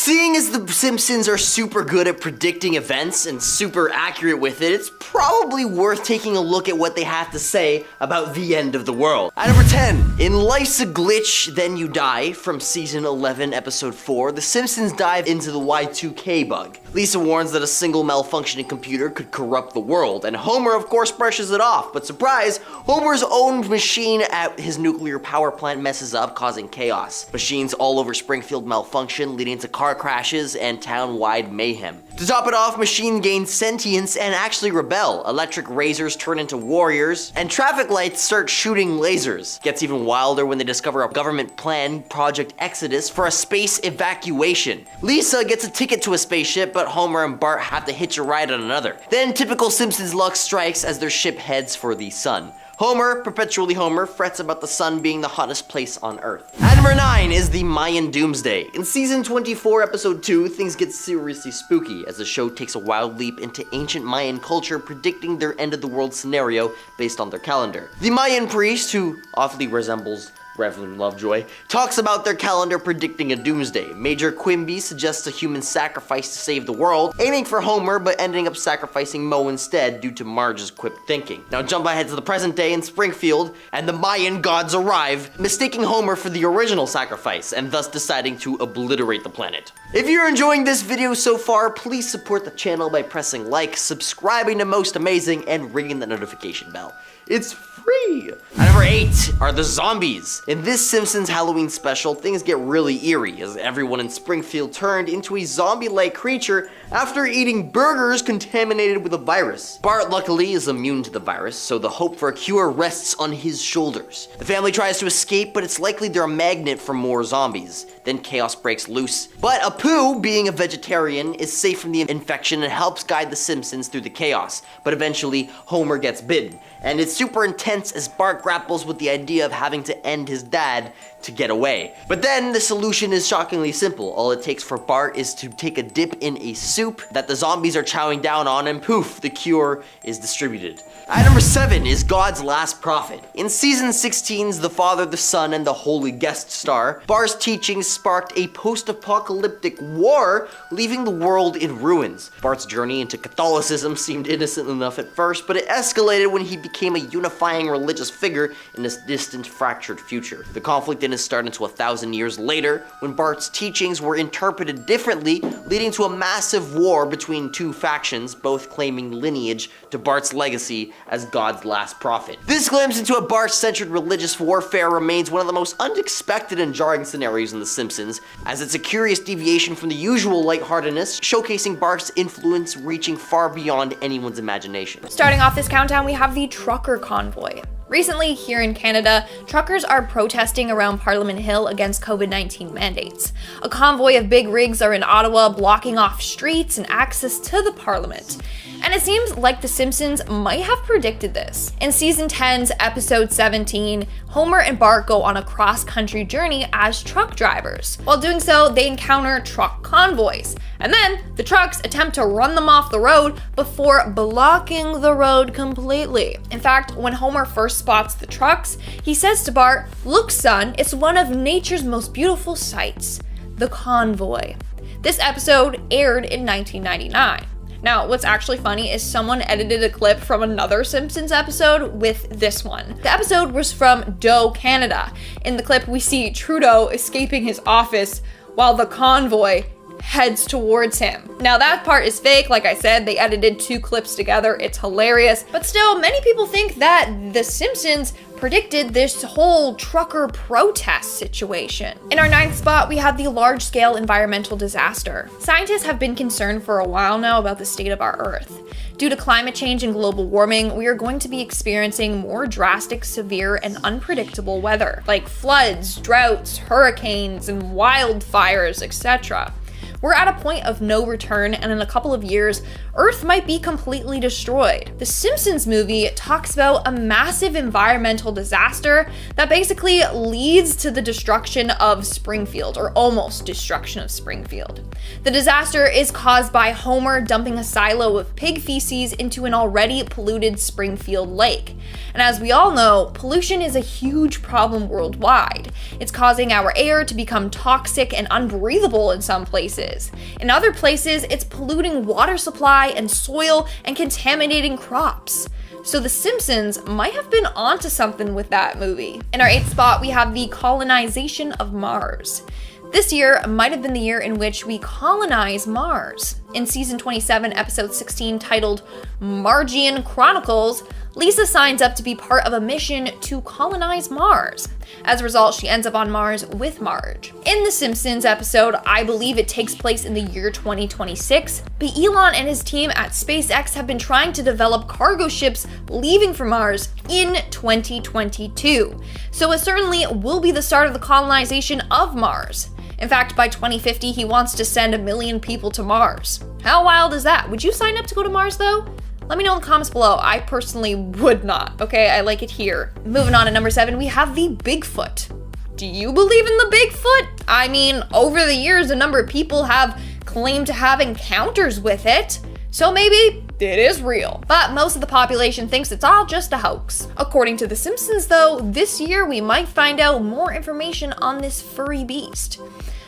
Seeing as the Simpsons are super good at predicting events and super accurate with it, it's probably worth taking a look at what they have to say about the end of the world. At number 10, in Life's a Glitch, Then You Die, from season 11, episode 4, the Simpsons dive into the Y2K bug. Lisa warns that a single malfunctioning computer could corrupt the world, and Homer of course brushes it off, but surprise, Homer's own machine at his nuclear power plant messes up, causing chaos. Machines all over Springfield malfunction, leading to car crashes and town-wide mayhem. To top it off, machine gains sentience and actually rebel. Electric razors turn into warriors, and traffic lights start shooting lasers. Gets even wilder when they discover a government plan, Project Exodus, for a space evacuation. Lisa gets a ticket to a spaceship, but Homer and Bart have to hitch a ride on another. Then typical Simpsons luck strikes as their ship heads for the sun. Homer, perpetually Homer, frets about the sun being the hottest place on Earth. At number 9 is the Mayan Doomsday. In season 24, episode 2, things get seriously spooky as the show takes a wild leap into ancient Mayan culture, predicting their end-of-the-world scenario based on their calendar. The Mayan priest, who awfully resembles Reverend Lovejoy, talks about their calendar predicting a doomsday. Major Quimby suggests a human sacrifice to save the world, aiming for Homer but ending up sacrificing Moe instead due to Marge's quick thinking. Now jump ahead to the present day in Springfield, and the Mayan gods arrive, mistaking Homer for the original sacrifice, and thus deciding to obliterate the planet. If you're enjoying this video so far, please support the channel by pressing like, subscribing to Most Amazing, and ringing the notification bell. It's free! At number 8 are the zombies. In this Simpsons Halloween special, things get really eerie as everyone in Springfield turned into a zombie-like creature after eating burgers contaminated with a virus. Bart luckily is immune to the virus, so the hope for a cure rests on his shoulders. The family tries to escape, but it's likely they're a magnet for more zombies. Then chaos breaks loose. But Apu, being a vegetarian, is safe from the infection and helps guide the Simpsons through the chaos. But eventually, Homer gets bitten, and it's super intense as Bart grapples with the idea of having to end his dad to get away. But then the solution is shockingly simple. All it takes for Bart is to take a dip in a soup that the zombies are chowing down on, and poof, the cure is distributed. At number 7 is God's Last Prophet. In season 16's The Father, the Son, and the Holy Guest star, Bart's teachings sparked a post-apocalyptic war, leaving the world in ruins. Bart's journey into Catholicism seemed innocent enough at first, but it escalated when he became a unifying religious figure in this distant, fractured future. The conflict didn't start until 1,000 years later, when Bart's teachings were interpreted differently, leading to a massive war between two factions, both claiming lineage to Bart's legacy as God's last prophet. This glimpse into a Bart-centered religious warfare remains one of the most unexpected and jarring scenarios in The Simpsons, as it's a curious deviation from the usual lightheartedness, showcasing Bart's influence reaching far beyond anyone's imagination. Starting off this countdown, we have the trucker convoy. Recently, here in Canada, truckers are protesting around Parliament Hill against COVID-19 mandates. A convoy of big rigs are in Ottawa, blocking off streets and access to the Parliament. And it seems like The Simpsons might have predicted this. In season 10's episode 17, Homer and Bart go on a cross-country journey as truck drivers. While doing so, they encounter truck convoys. And then, the trucks attempt to run them off the road before blocking the road completely. In fact, when Homer first spots the trucks, he says to Bart, "Look, son, it's one of nature's most beautiful sights, the convoy." This episode aired in 1999. Now, what's actually funny is someone edited a clip from another Simpsons episode with this one. The episode was from Doe, Canada. In the clip, we see Trudeau escaping his office while the convoy heads towards him. Now that part is fake, like I said, they edited two clips together, it's hilarious, but still, many people think that The Simpsons predicted this whole trucker protest situation. In our 9th spot, we have the large-scale environmental disaster. Scientists have been concerned for a while now about the state of our Earth. Due to climate change and global warming, we are going to be experiencing more drastic, severe, and unpredictable weather, like floods, droughts, hurricanes, and wildfires, etc. We're at a point of no return, and in a couple of years, Earth might be completely destroyed. The Simpsons movie talks about a massive environmental disaster that basically leads to the destruction of Springfield, or almost destruction of Springfield. The disaster is caused by Homer dumping a silo of pig feces into an already polluted Springfield lake. And as we all know, pollution is a huge problem worldwide. It's causing our air to become toxic and unbreathable in some places, places. In other places, it's polluting water supply and soil and contaminating crops. So The Simpsons might have been onto something with that movie. In our 8th spot, we have the colonization of Mars. This year might have been the year in which we colonize Mars. In season 27, episode 16, titled Margian Chronicles, Lisa signs up to be part of a mission to colonize Mars. As a result, she ends up on Mars with Marge. In the Simpsons episode, I believe it takes place in the year 2026, but Elon and his team at SpaceX have been trying to develop cargo ships leaving for Mars in 2022. So it certainly will be the start of the colonization of Mars. In fact, by 2050, he wants to send 1 million people to Mars. How wild is that? Would you sign up to go to Mars though? Let me know in the comments below. I personally would not, okay? I like it here. Moving on to number 7, we have the Bigfoot. Do you believe in the Bigfoot? I mean, over the years, a number of people have claimed to have encounters with it, so maybe it is real. But most of the population thinks it's all just a hoax. According to The Simpsons though, this year we might find out more information on this furry beast.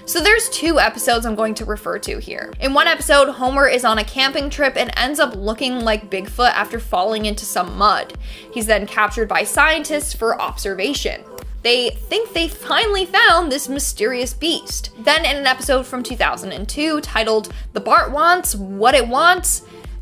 So there's 2 episodes I'm going to refer to here. In one episode, Homer is on a camping trip and ends up looking like Bigfoot after falling into some mud. He's then captured by scientists for observation. They think they finally found this mysterious beast. Then in an episode from 2002 titled The Bart Wants What It Wants,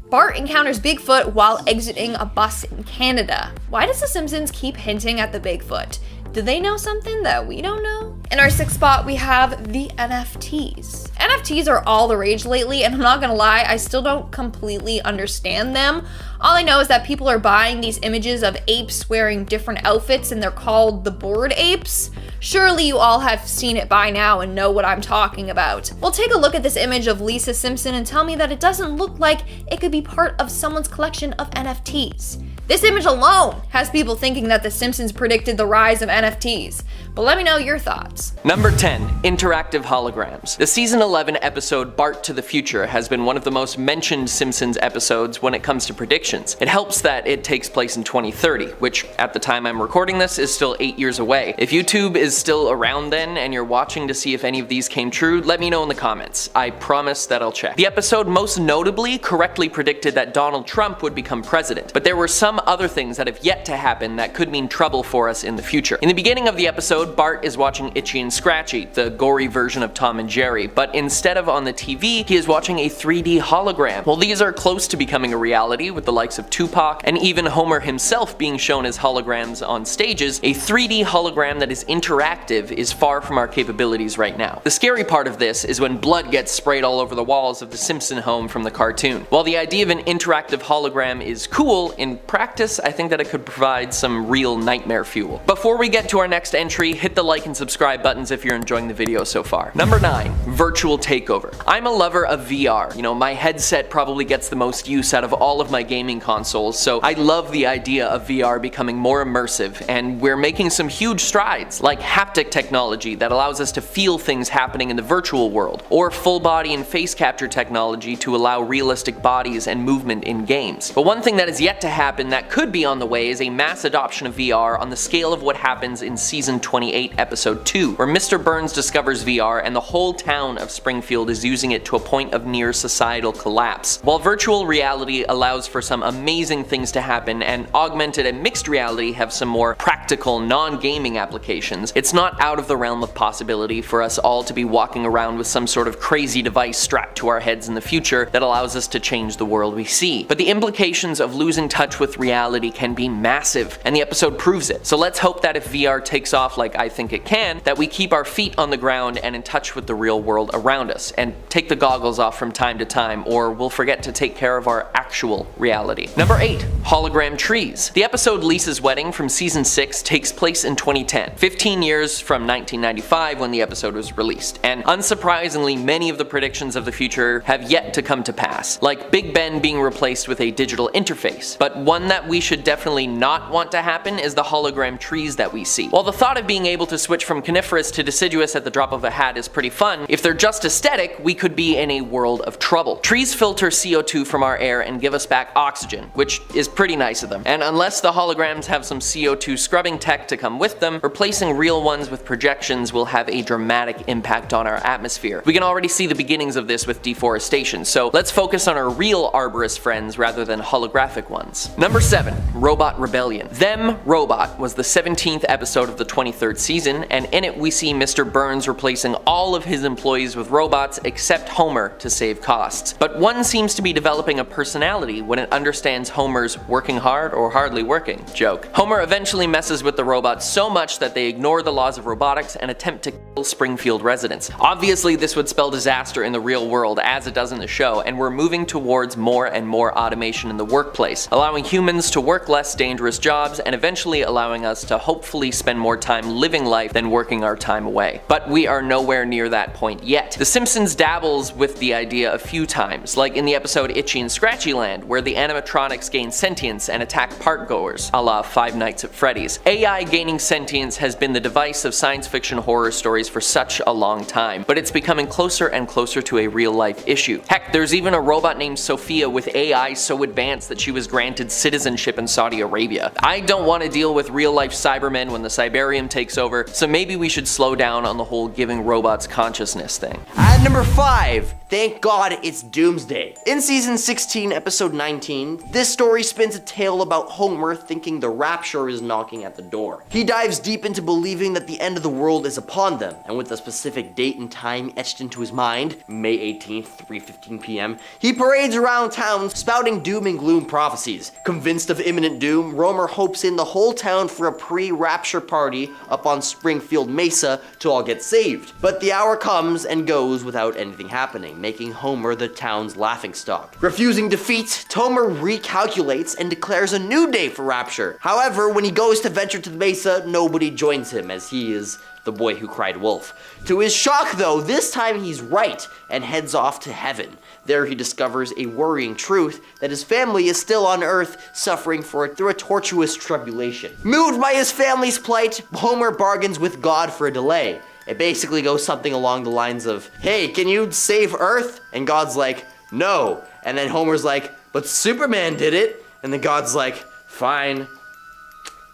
Bart encounters Bigfoot while exiting a bus in Canada. Why does The Simpsons keep hinting at the Bigfoot? Do they know something that we don't know? In our 6th spot, we have the NFTs. NFTs are all the rage lately, and I'm not gonna lie, I still don't completely understand them. All I know is that people are buying these images of apes wearing different outfits, and they're called the Bored Apes. Surely you all have seen it by now and know what I'm talking about. Well, take a look at this image of Lisa Simpson and tell me that it doesn't look like it could be part of someone's collection of NFTs. This image alone has people thinking that The Simpsons predicted the rise of NFTs. But let me know your thoughts. Number 10, interactive holograms. The season 11 episode Bart to the Future has been one of the most mentioned Simpsons episodes when it comes to predictions. It helps that it takes place in 2030, which at the time I'm recording this is still 8 years away. If YouTube is still around then and you're watching to see if any of these came true, let me know in the comments. I promise that I'll check. The episode most notably correctly predicted that Donald Trump would become president, but there were some other things that have yet to happen that could mean trouble for us in the future. In the beginning of the episode, Bart is watching Itchy and Scratchy, the gory version of Tom and Jerry, but instead of on the TV, he is watching a 3D hologram. Well, these are close to becoming a reality with the likes of Tupac and even Homer himself being shown as holograms on stages. A 3D hologram that is interactive is far from our capabilities right now. The scary part of this is when blood gets sprayed all over the walls of the Simpson home from the cartoon. While the idea of an interactive hologram is cool, in practice I think that it could provide some real nightmare fuel. Before we get to our next entry, hit the like and subscribe buttons if you're enjoying the video so far. Number 9, virtual takeover. I'm a lover of VR. You know, my headset probably gets the most use out of all of my gaming consoles, so I love the idea of VR becoming more immersive, and we're making some huge strides, like haptic technology that allows us to feel things happening in the virtual world, or full body and face capture technology to allow realistic bodies and movement in games. But one thing that is yet to happen that could be on the way is a mass adoption of VR on the scale of what happens in season 28 episode 2, where Mr. Burns discovers VR and the whole town of Springfield is using it to a point of near societal collapse. While virtual reality allows for some amazing things to happen and augmented and mixed reality have some more practical non-gaming applications, it's not out of the realm of possibility for us all to be walking around with some sort of crazy device strapped to our heads in the future that allows us to change the world we see. But the implications of losing touch with reality can be massive, and the episode proves it. So let's hope that if VR takes off like I think it can, that we keep our feet on the ground and in touch with the real world around us, and take the goggles off from time to time, or we'll forget to take care of our actual reality. Number 8, hologram trees. The episode Lisa's Wedding from season 6 takes place in 2010, 15 years from 1995 when the episode was released, and unsurprisingly many of the predictions of the future have yet to come to pass, like Big Ben being replaced with a digital interface. But one that we should definitely not want to happen is the hologram trees that we see. While the thought of being able to switch from omnivorous to deciduous at the drop of a hat is pretty fun, if they're just aesthetic, we could be in a world of trouble. Trees filter CO2 from our air and give us back oxygen, which is pretty nice of them. And unless the holograms have some CO2 scrubbing tech to come with them, replacing real ones with projections will have a dramatic impact on our atmosphere. We can already see the beginnings of this with deforestation, so let's focus on our real arborist friends rather than holographic ones. Number 7. Robot Rebellion. Them Robot was the 17th episode of the 23rd season, and in it we see Mr. Burns replacing all of his employees with robots except Homer to save costs. But one seems to be developing a personality when it understands Homer's working hard or hardly working joke. Homer eventually messes with the robots so much that they ignore the laws of robotics and attempt to kill Springfield residents. Obviously this would spell disaster in the real world as it does in the show, and we're moving towards more and more automation in the workplace, allowing humans to work less dangerous jobs and eventually allowing us to hopefully spend more time living life than working our time away. But we are nowhere near that point yet. The Simpsons dabbles with the idea a few times, like in the episode Itchy and Scratchy Land, where the animatronics gain sentience and attack parkgoers, a la Five Nights at Freddy's. AI gaining sentience has been the device of science fiction horror stories for such a long time, but it's becoming closer and closer to a real-life issue. Heck, there's even a robot named Sophia with AI so advanced that she was granted citizenship in Saudi Arabia. I don't want to deal with real-life Cybermen when the Cyberium takes over, so maybe we should slow down on the whole giving robots consciousness thing. At number 5, thank God it's Doomsday. In season 16, episode 19, this story spins a tale about Homer thinking the rapture is knocking at the door. He dives deep into believing that the end of the world is upon them, and with a specific date and time etched into his mind, May 18th, 3:15 p.m., he parades around town spouting doom and gloom prophecies. Convinced of imminent doom, Romer hopes in the whole town for a pre-rapture party up on Springfield Mesa to all get saved. But the hour comes and goes without anything happening, making Homer the town's laughingstock. Refusing defeat, Homer recalculates and declares a new day for rapture. However, when he goes to venture to the Mesa, nobody joins him, as he is the boy who cried wolf. To his shock though, this time he's right and heads off to heaven. There he discovers a worrying truth that his family is still on Earth, suffering through a tortuous tribulation. Moved by his family's plight, Homer bargains with God for a delay. It basically goes something along the lines of, hey, can you save Earth? And God's like, no. And then Homer's like, but Superman did it. And then God's like, fine.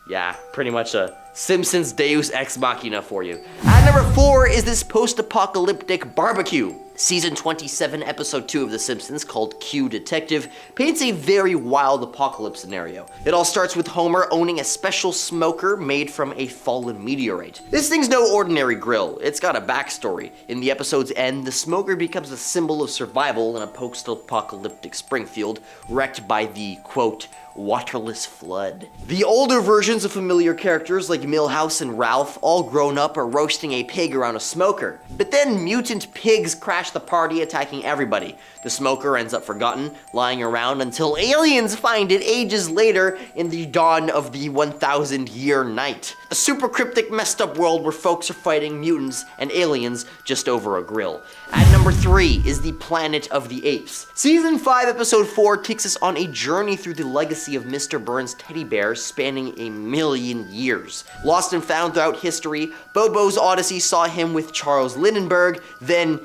Yeah, pretty much a Simpsons Deus Ex Machina for you. At number 4 is this post-apocalyptic barbecue. Season 27, episode 2 of The Simpsons, called Q Detective, paints a very wild apocalypse scenario. It all starts with Homer owning a special smoker made from a fallen meteorite. This thing's no ordinary grill, it's got a backstory. In the episode's end, the smoker becomes a symbol of survival in a post-apocalyptic Springfield, wrecked by the, quote, waterless flood. The older versions of familiar characters like Milhouse and Ralph, all grown up, are roasting a pig around a smoker. But then mutant pigs crash the party, attacking everybody. The smoker ends up forgotten, lying around until aliens find it ages later in the dawn of the 1,000-year night. A super cryptic, messed up world where folks are fighting mutants and aliens just over a grill. At number 3 is the Planet of the Apes. Season 5, episode 4 takes us on a journey through the legacy of Mr. Burns' teddy bear spanning 1,000,000 years. Lost and found throughout history, Bobo's Odyssey saw him with Charles Lindbergh, then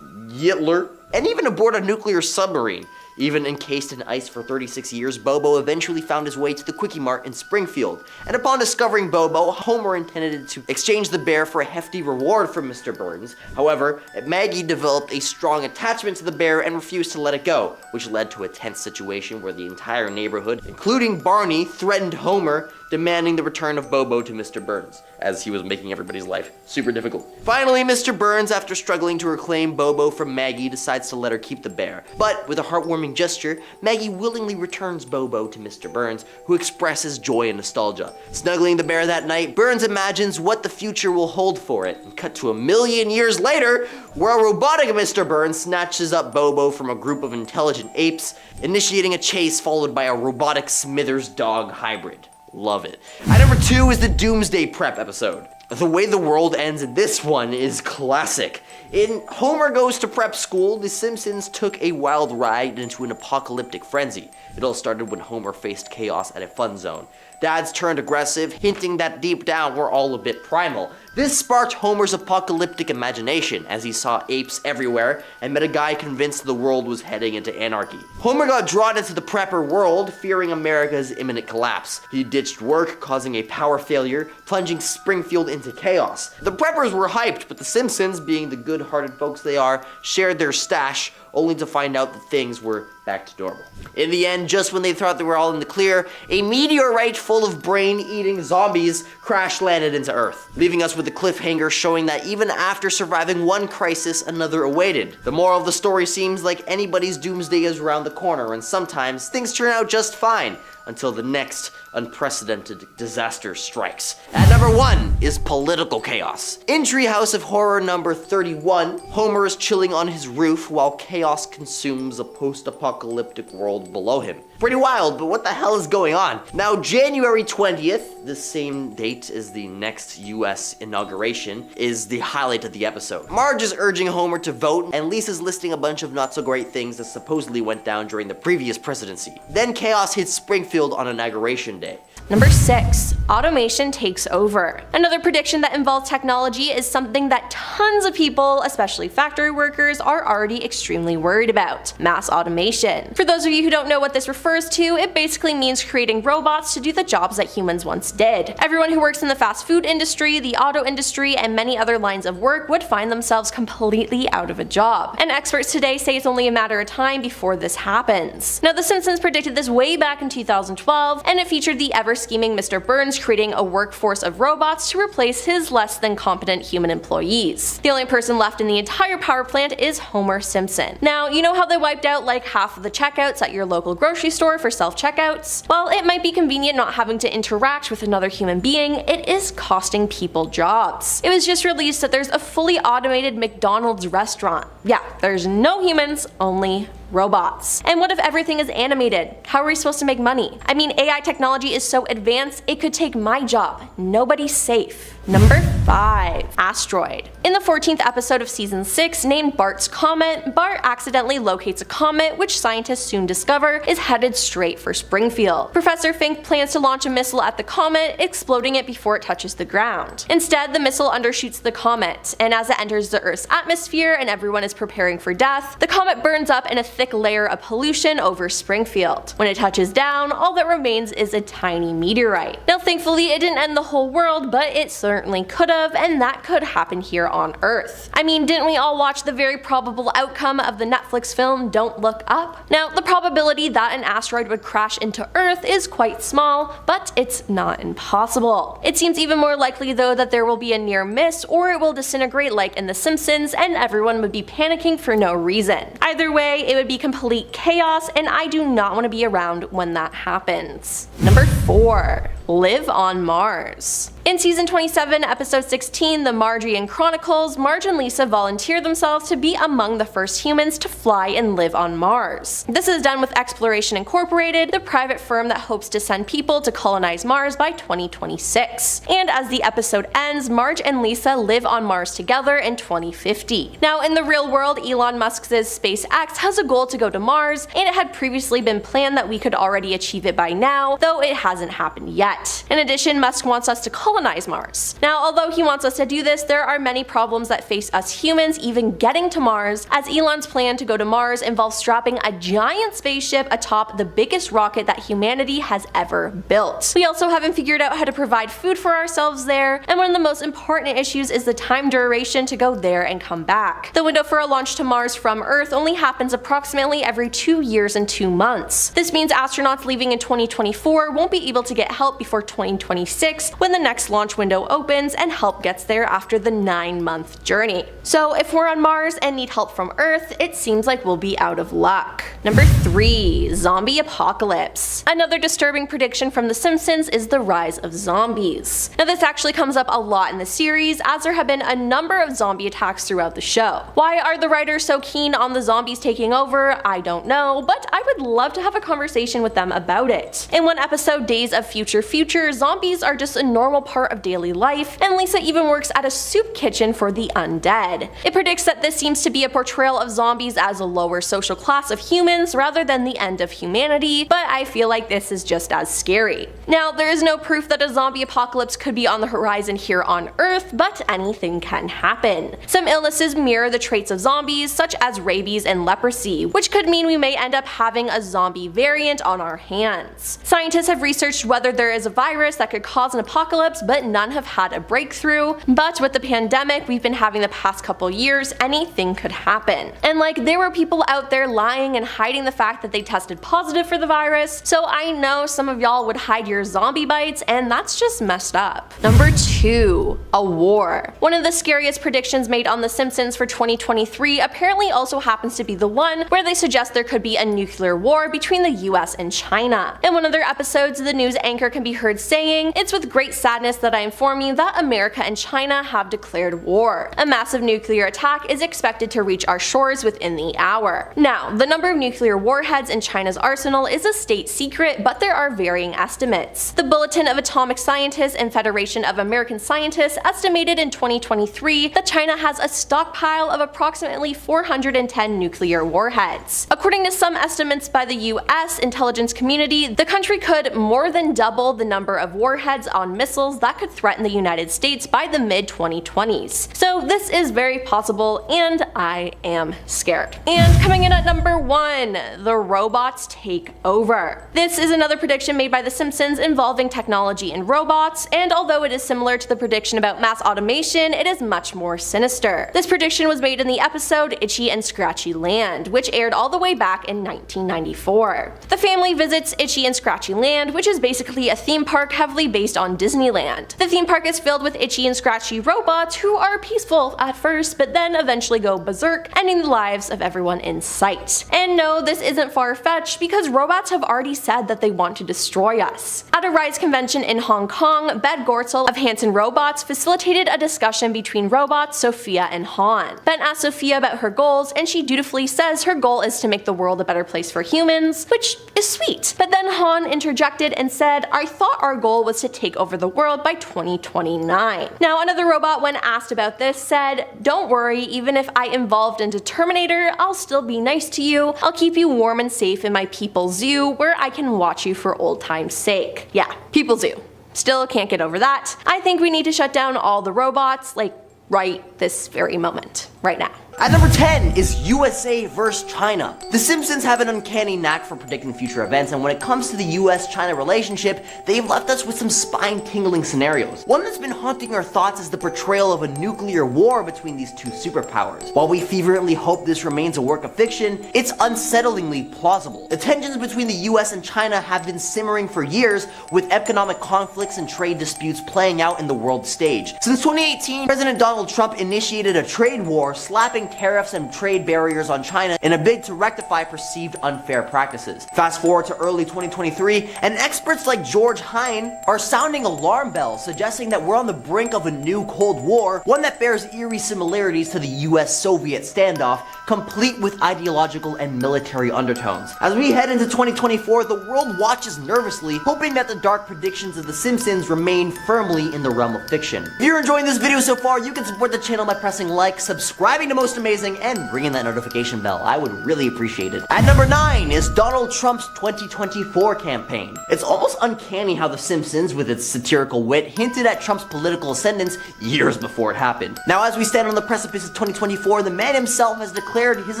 Hitler, and even aboard a nuclear submarine. Even encased in ice for 36 years, Bobo eventually found his way to the Quickie Mart in Springfield. And upon discovering Bobo, Homer intended to exchange the bear for a hefty reward from Mr. Burns. However, Maggie developed a strong attachment to the bear and refused to let it go, which led to a tense situation where the entire neighborhood, including Barney, threatened Homer, demanding the return of Bobo to Mr. Burns, as he was making everybody's life super difficult. Finally, Mr. Burns, after struggling to reclaim Bobo from Maggie, decides to let her keep the bear. But with a heartwarming gesture, Maggie willingly returns Bobo to Mr. Burns, who expresses joy and nostalgia. Snuggling the bear that night, Burns imagines what the future will hold for it, and cut to 1,000,000 years later, where a robotic Mr. Burns snatches up Bobo from a group of intelligent apes, initiating a chase followed by a robotic Smithers dog hybrid. Love it. At number 2 is the Doomsday Prep episode. The way the world ends in this one is classic. In Homer Goes to Prep School, the Simpsons took a wild ride into an apocalyptic frenzy. It all started when Homer faced chaos at a fun zone. Dads turned aggressive, hinting that deep down we're all a bit primal. This sparked Homer's apocalyptic imagination as he saw apes everywhere and met a guy convinced the world was heading into anarchy. Homer got drawn into the prepper world, fearing America's imminent collapse. He ditched work, causing a power failure, plunging Springfield into chaos. The preppers were hyped, but the Simpsons, being the good-hearted folks they are, shared their stash, only to find out that things were back to normal. In the end, just when they thought they were all in the clear, a meteorite full of brain-eating zombies crash-landed into Earth, leaving us with a cliffhanger showing that even after surviving one crisis, another awaited. The moral of the story seems like anybody's doomsday is around the corner, and sometimes things turn out just fine until the next unprecedented disaster strikes. At number 1 is political chaos. In Treehouse of Horror number 31, Homer is chilling on his roof while chaos consumes a post-apocalyptic world below him. Pretty wild, but what the hell is going on? Now, January 20th, the same date as the next US inauguration, is the highlight of the episode. Marge is urging Homer to vote, and Lisa's listing a bunch of not so great things that supposedly went down during the previous presidency. Then chaos hits Springfield on inauguration day. Number 6, automation takes over. Another prediction that involves technology is something that tons of people, especially factory workers, are already extremely worried about: mass automation. For those of you who don't know what this refers to, it basically means creating robots to do the jobs that humans once did. Everyone who works in the fast food industry, the auto industry, and many other lines of work would find themselves completely out of a job. And experts today say it's only a matter of time before this happens. Now, The Simpsons predicted this way back in 2012, and it featured the ever-scheming Mr. Burns creating a workforce of robots to replace his less than competent human employees. The only person left in the entire power plant is Homer Simpson. Now, you know how they wiped out like half of the checkouts at your local grocery store for self-checkouts? Well, it might be convenient not having to interact with another human being, it is costing people jobs. It was just released that there's a fully automated McDonald's restaurant. Yeah, there's no humans, only robots. And what if everything is animated? How are we supposed to make money? I mean, AI technology is so advanced, it could take my job. Nobody's safe. Number 5, asteroid. In the 14th episode of season 6, named Bart's Comet, Bart accidentally locates a comet which scientists soon discover is headed straight for Springfield. Professor Fink plans to launch a missile at the comet, exploding it before it touches the ground. Instead, the missile undershoots the comet, and as it enters the Earth's atmosphere and everyone is preparing for death, the comet burns up in a thick layer of pollution over Springfield. When it touches down, all that remains is a tiny meteorite. Now, thankfully, it didn't end the whole world, but it certainly could have, and that could happen here on Earth. I mean, didn't we all watch the very probable outcome of the Netflix film Don't Look Up? Now, the probability that an asteroid would crash into Earth is quite small, but it's not impossible. It seems even more likely though that there will be a near miss, or it will disintegrate like in The Simpsons, and everyone would be panicking for no reason. Either way, it would be complete chaos, and I do not want to be around when that happens. Number 4, live on Mars. In season 27, episode 16, The Margian Chronicles, Marge and Lisa volunteer themselves to be among the first humans to fly and live on Mars. This is done with Exploration Incorporated, the private firm that hopes to send people to colonize Mars by 2026. And as the episode ends, Marge and Lisa live on Mars together in 2050. Now, in the real world, Elon Musk's SpaceX has a goal to go to Mars, and it had previously been planned that we could already achieve it by now, though it hasn't happened yet. In addition, Musk wants us to colonize Mars. Now, although he wants us to do this, there are many problems that face us humans even getting to Mars, as Elon's plan to go to Mars involves strapping a giant spaceship atop the biggest rocket that humanity has ever built. We also haven't figured out how to provide food for ourselves there, and one of the most important issues is the time duration to go there and come back. The window for a launch to Mars from Earth only happens approximately every 2 years and 2 months. This means astronauts leaving in 2024 won't be able to get help before 2026 when the next launch window opens and help gets there after the 9-month journey. So if we're on Mars and need help from Earth, it seems like we'll be out of luck. Number 3, zombie apocalypse. Another disturbing prediction from The Simpsons is the rise of zombies. Now, this actually comes up a lot in the series, as there have been a number of zombie attacks throughout the show. Why are the writers so keen on the zombies taking over? I don't know, but I would love to have a conversation with them about it. In one episode, Days of Future, zombies are just a normal part of daily life, and Lisa even works at a soup kitchen for the undead. It predicts that this seems to be a portrayal of zombies as a lower social class of humans rather than the end of humanity, but I feel like this is just as scary. Now, there is no proof that a zombie apocalypse could be on the horizon here on Earth, but anything can happen. Some illnesses mirror the traits of zombies, such as rabies and leprosy, which could mean we may end up having a zombie variant on our hands. Scientists have researched whether there is a virus that could cause an apocalypse, but none have had a breakthrough. But with the pandemic we've been having the past couple years, anything could happen. And like, there were people out there lying and hiding the fact that they tested positive for the virus, so I know some of y'all would hide your zombie bites, and that's just messed up. Number 2. A war. One of the scariest predictions made on The Simpsons for 2023 apparently also happens to be the one where they suggest there could be a nuclear war between the US and China. In one of their episodes, the news anchor can be heard saying, "It's with great sadness that I inform you that America and China have declared war. A massive nuclear attack is expected to reach our shores within the hour." Now, the number of nuclear warheads in China's arsenal is a state secret, but there are varying estimates. The Bulletin of Atomic Scientists and Federation of American Scientists estimated in 2023 that China has a stockpile of approximately 410 nuclear warheads. According to some estimates by the US intelligence community, the country could more than double the number of warheads on missiles that could threaten the United States by the mid-2020s. So this is very possible, and I am scared. And coming in at number 1, the robots take over. This is another prediction made by The Simpsons involving technology and robots, and although it is similar to the prediction about mass automation, it is much more sinister. This prediction was made in the episode Itchy and Scratchy Land, which aired all the way back in 1994. The family visits Itchy and Scratchy Land, which is basically a theme park heavily based on Disneyland. The theme park is filled with itchy and scratchy robots who are peaceful at first, but then eventually go berserk, ending the lives of everyone in sight. And no, this isn't far-fetched, because robots have already said that they want to destroy us. At a RISE convention in Hong Kong, Ben Gortzel of Hanson Robots facilitated a discussion between robots Sophia and Han. Ben asked Sophia about her goals, and she dutifully says her goal is to make the world a better place for humans, which is sweet. But then Han interjected and said, "I thought our goal was to take over the world by 2029. Now, another robot, when asked about this, said, "Don't worry, even if I evolved into Terminator, I'll still be nice to you. I'll keep you warm and safe in my people zoo, where I can watch you for old time's sake." Yeah, people zoo. Still can't get over that. I think we need to shut down all the robots, like, right this very moment. Right now. At number 10 is USA vs. China. The Simpsons have an uncanny knack for predicting future events, and when it comes to the US-China relationship, they've left us with some spine-tingling scenarios. One that's been haunting our thoughts is the portrayal of a nuclear war between these two superpowers. While we fervently hope this remains a work of fiction, it's unsettlingly plausible. The tensions between the US and China have been simmering for years, with economic conflicts and trade disputes playing out in the world stage. Since 2018, President Donald Trump initiated a trade war, slapping tariffs and trade barriers on China in a bid to rectify perceived unfair practices. Fast forward to early 2023, and experts like George Hein are sounding alarm bells, suggesting that we're on the brink of a new Cold War, one that bears eerie similarities to the US-Soviet standoff, complete with ideological and military undertones. As we head into 2024, the world watches nervously, hoping that the dark predictions of The Simpsons remain firmly in the realm of fiction. If you're enjoying this video so far, you can support the channel by pressing like, subscribing to Most Amazing, and ringing that notification bell. I would really appreciate it. At number 9 is Donald Trump's 2024 campaign. It's almost uncanny how The Simpsons, with its satirical wit, hinted at Trump's political ascendance years before it happened. Now, as we stand on the precipice of 2024, the man himself has declared his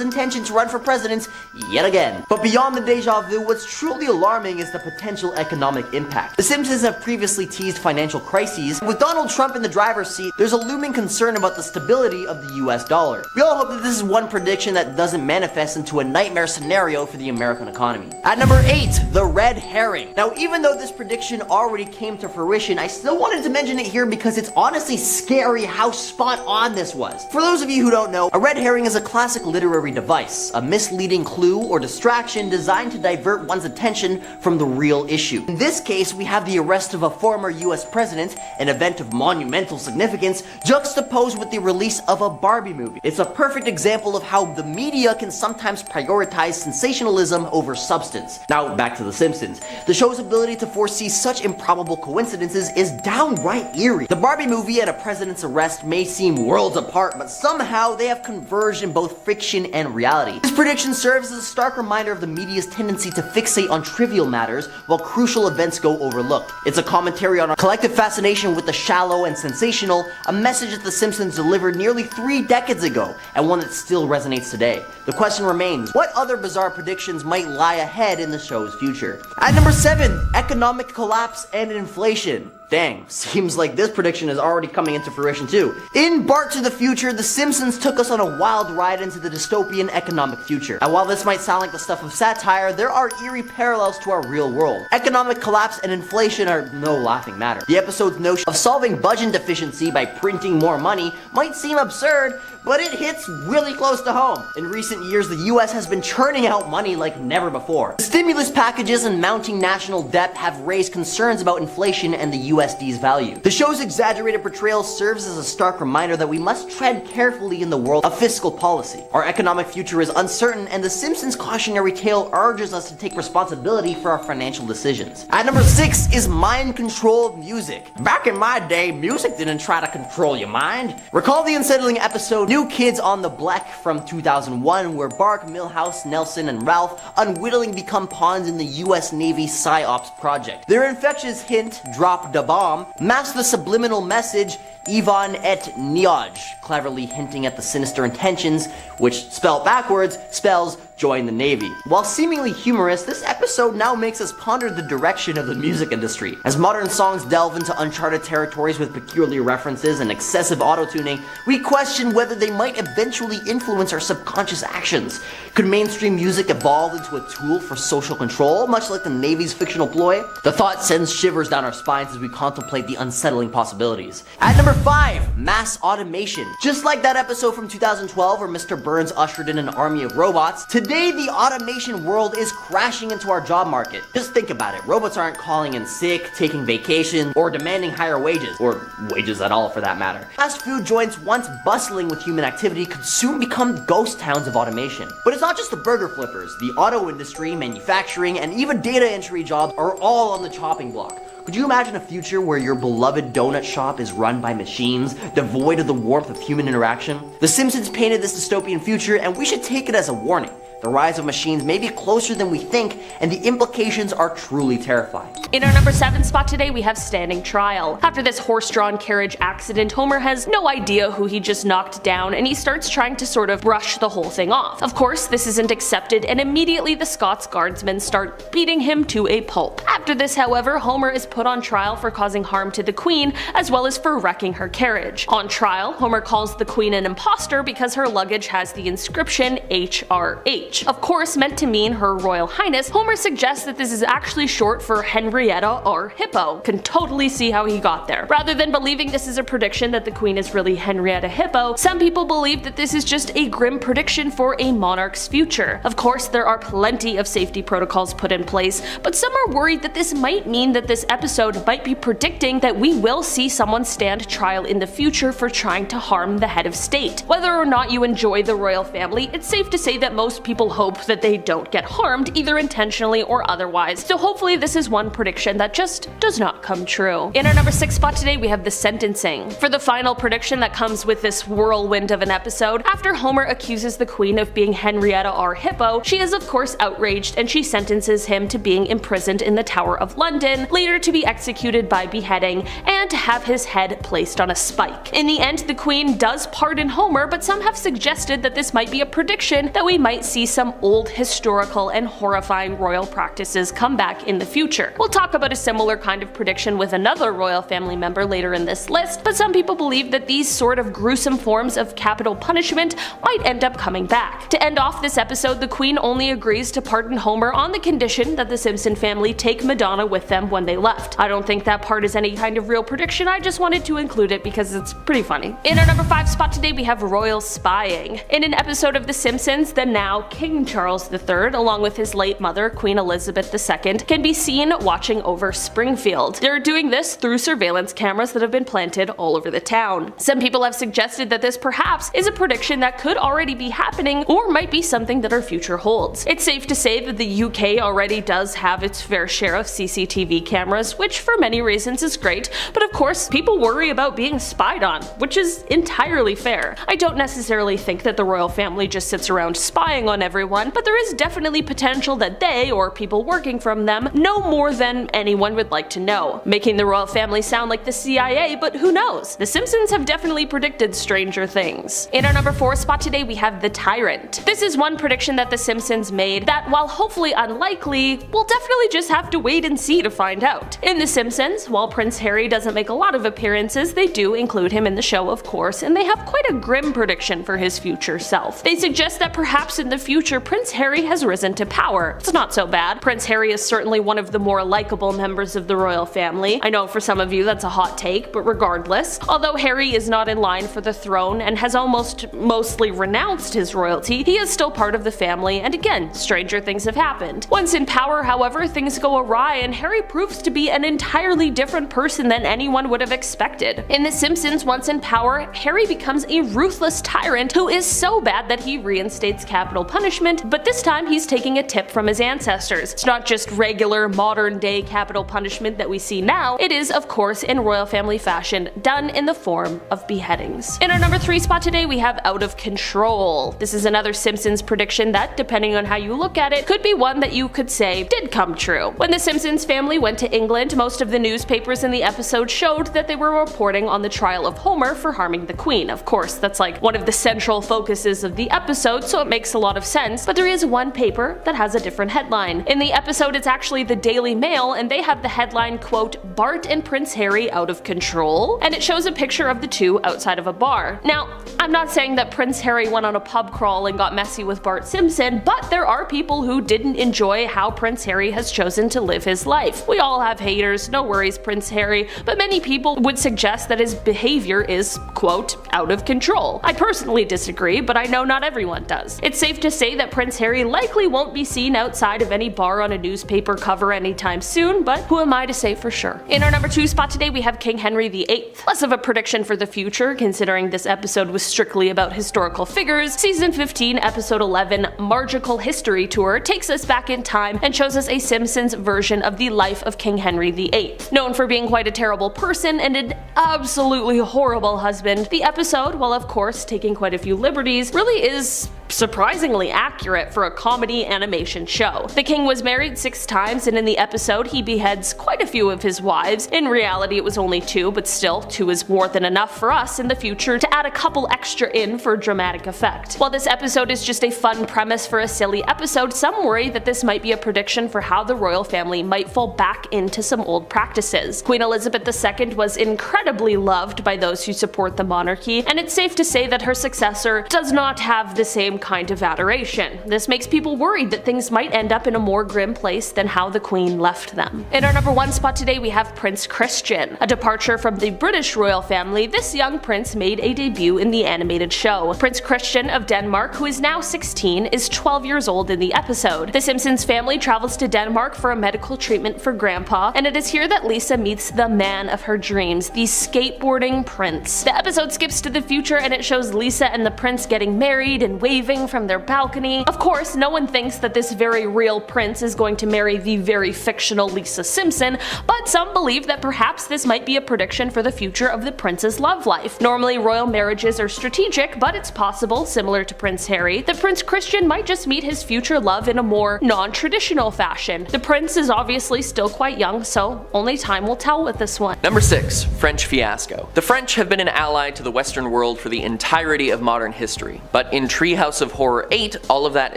intention to run for president yet again. But beyond the deja vu, what's truly alarming is the potential economic impact. The Simpsons have previously teased financial crises. With Donald Trump in the driver's seat, there's a looming concern about the stability of the US dollar. We all hope that this is one prediction that doesn't manifest into a nightmare scenario for the American economy. At number 8, the red herring. Now, even though this prediction already came to fruition, I still wanted to mention it here because it's honestly scary how spot on this was. For those of you who don't know, a red herring is a classic risk literary device, a misleading clue or distraction designed to divert one's attention from the real issue. In this case, we have the arrest of a former US president, an event of monumental significance, juxtaposed with the release of a Barbie movie. It's a perfect example of how the media can sometimes prioritize sensationalism over substance. Now, back to The Simpsons. The show's ability to foresee such improbable coincidences is downright eerie. The Barbie movie and a president's arrest may seem worlds apart, but somehow they have converged in both fiction and reality. This prediction serves as a stark reminder of the media's tendency to fixate on trivial matters while crucial events go overlooked. It's a commentary on our collective fascination with the shallow and sensational, a message that The Simpsons delivered nearly 3 decades ago, and one that still resonates today. The question remains, what other bizarre predictions might lie ahead in the show's future? At number 7, economic collapse and inflation. Dang, seems like this prediction is already coming into fruition too. In Bart to the Future, The Simpsons took us on a wild ride into the dystopian economic future. And while this might sound like the stuff of satire, there are eerie parallels to our real world. Economic collapse and inflation are no laughing matter. The episode's notion of solving budget deficiency by printing more money might seem absurd, but it hits really close to home. In recent years, the US has been churning out money like never before. The stimulus packages and mounting national debt have raised concerns about inflation and the USD's value. The show's exaggerated portrayal serves as a stark reminder that we must tread carefully in the world of fiscal policy. Our economic future is uncertain, and The Simpsons' cautionary tale urges us to take responsibility for our financial decisions. At number 6 is mind-controlled music. Back in my day, music didn't try to control your mind. Recall the unsettling episode New Kids on the Block from 2001, where Bart, Milhouse, Nelson, and Ralph unwittingly become pawns in the US Navy PsyOps project. Their infectious hint, drop da bomb, masks the subliminal message, Ivan et Nioj, cleverly hinting at the sinister intentions, which spelled backwards spells join the Navy. While seemingly humorous, this episode now makes us ponder the direction of the music industry. As modern songs delve into uncharted territories with peculiar references and excessive auto-tuning, we question whether they might eventually influence our subconscious actions. Could mainstream music evolve into a tool for social control, much like the Navy's fictional ploy? The thought sends shivers down our spines as we contemplate the unsettling possibilities. At number 5, mass automation. Just like that episode from 2012 where Mr. Burns ushered in an army of robots, today the automation world is crashing into our job market. Just think about it. Robots aren't calling in sick, taking vacation, or demanding higher wages, or wages at all for that matter. Fast food joints once bustling with human activity could soon become ghost towns of automation. But it's not just the burger flippers. The auto industry, manufacturing, and even data entry jobs are all on the chopping block. Could you imagine a future where your beloved donut shop is run by machines, devoid of the warmth of human interaction? The Simpsons painted this dystopian future, and we should take it as a warning. The rise of machines may be closer than we think, and the implications are truly terrifying. In our number 7 spot today, we have Standing Trial. After this horse-drawn carriage accident, Homer has no idea who he just knocked down, and he starts trying to sort of brush the whole thing off. Of course, this isn't accepted, and immediately the Scots guardsmen start beating him to a pulp. After this, however, Homer is put on trial for causing harm to the Queen, as well as for wrecking her carriage. On trial, Homer calls the Queen an imposter because her luggage has the inscription HRH. Of course, meant to mean Her Royal Highness, Homer suggests that this is actually short for Henrietta R. Hippo. Can totally see how he got there. Rather than believing this is a prediction that the Queen is really Henrietta Hippo, some people believe that this is just a grim prediction for a monarch's future. Of course, there are plenty of safety protocols put in place, but some are worried that this might mean that this episode might be predicting that we will see someone stand trial in the future for trying to harm the head of state. Whether or not you enjoy the royal family, it's safe to say that most people hope that they don't get harmed, either intentionally or otherwise, so hopefully this is one prediction that just does not come true. In our number 6 spot today, we have the sentencing. For the final prediction that comes with this whirlwind of an episode, after Homer accuses the Queen of being Henrietta R. Hippo, she is of course outraged and she sentences him to being imprisoned in the Tower of London, later to be executed by beheading, and to have his head placed on a spike. In the end, the Queen does pardon Homer, but some have suggested that this might be a prediction that we might see some old historical and horrifying royal practices come back in the future. We'll talk about a similar kind of prediction with another royal family member later in this list, but some people believe that these sort of gruesome forms of capital punishment might end up coming back. To end off this episode, the Queen only agrees to pardon Homer on the condition that the Simpson family take Madonna with them when they left. I don't think that part is any kind of real prediction, I just wanted to include it because it's pretty funny. In our number 5 spot today we have royal spying. In an episode of The Simpsons, the now King Charles III, along with his late mother, Queen Elizabeth II, can be seen watching over Springfield. They're doing this through surveillance cameras that have been planted all over the town. Some people have suggested that this perhaps is a prediction that could already be happening or might be something that our future holds. It's safe to say that the UK already does have its fair share of CCTV cameras, which for many reasons is great, but of course people worry about being spied on, which is entirely fair. I don't necessarily think that the royal family just sits around spying on everyone, but there is definitely potential that they, or people working from them, know more than anyone would like to know, making the royal family sound like the CIA, but who knows? The Simpsons have definitely predicted stranger things. In our number 4 spot today we have the Tyrant. This is one prediction that The Simpsons made that, while hopefully unlikely, we'll definitely just have to wait and see to find out. In The Simpsons, while Prince Harry doesn't make a lot of appearances, they do include him in the show of course, and they have quite a grim prediction for his future self. They suggest that perhaps in the future Prince Harry has risen to power. It's not so bad. Prince Harry is certainly one of the more likable members of the royal family. I know for some of you that's a hot take, but regardless, although Harry is not in line for the throne and has almost mostly renounced his royalty, he is still part of the family, and again, stranger things have happened. Once in power, however, things go awry and Harry proves to be an entirely different person than anyone would have expected. In The Simpsons, once in power, Harry becomes a ruthless tyrant who is so bad that he reinstates capital punishment, but this time he's taking a tip from his ancestors. It's not just regular modern day capital punishment that we see now, it is of course in royal family fashion done in the form of beheadings. In our number 3 spot today we have out of control. This is another Simpsons prediction that, depending on how you look at it, could be one that you could say did come true. When the Simpsons family went to England, most of the newspapers in the episode showed that they were reporting on the trial of Homer for harming the Queen. Of course, that's like one of the central focuses of the episode, so it makes a lot of sense, but there is one paper that has a different headline. In the episode, it's actually the Daily Mail, and they have the headline, quote, "Bart and Prince Harry out of control," and it shows a picture of the two outside of a bar. Now, I'm not saying that Prince Harry went on a pub crawl and got messy with Bart Simpson, but there are people who didn't enjoy how Prince Harry has chosen to live his life. We all have haters, no worries Prince Harry, but many people would suggest that his behavior is, quote, out of control. I personally disagree, but I know not everyone does. It's safe to say that Prince Harry likely won't be seen outside of any bar on a newspaper cover anytime soon, but who am I to say for sure? In our number 2 spot today we have King Henry VIII. Less of a prediction for the future, considering this episode was strictly about historical figures. Season 15, episode 11, Margical History Tour, takes us back in time and shows us a Simpsons version of the life of King Henry VIII. Known for being quite a terrible person and an absolutely horrible husband, the episode, while of course taking quite a few liberties, really is surprisingly accurate for a comedy animation show. The king was married 6 times, and in the episode he beheads quite a few of his wives. In reality it was only 2, but still 2 is more than enough for us in the future to add a couple extra in for dramatic effect. While this episode is just a fun premise for a silly episode, some worry that this might be a prediction for how the royal family might fall back into some old practices. Queen Elizabeth II was incredibly loved by those who support the monarchy, and it's safe to say that her successor does not have the same kind of adoration. This makes people worried that things might end up in a more grim place than how the Queen left them. In our number 1 spot today we have Prince Christian. A departure from the British royal family, this young prince made a debut in the animated show. Prince Christian of Denmark, who is now 16, is 12 years old in the episode. The Simpsons family travels to Denmark for a medical treatment for Grandpa, and it is here that Lisa meets the man of her dreams, the skateboarding prince. The episode skips to the future and it shows Lisa and the prince getting married and waving from their balcony. Of course, no one thinks that this very real prince is going to marry the very fictional Lisa Simpson, but some believe that perhaps this might be a prediction for the future of the prince's love life. Normally, royal marriages are strategic, but it's possible, similar to Prince Harry, that Prince Christian might just meet his future love in a more non-traditional fashion. The prince is obviously still quite young, so only time will tell with this one. Number 6. French fiasco. The French have been an ally to the Western world for the entirety of modern history, but in Treehouse Treehouse of Horror 8, all of that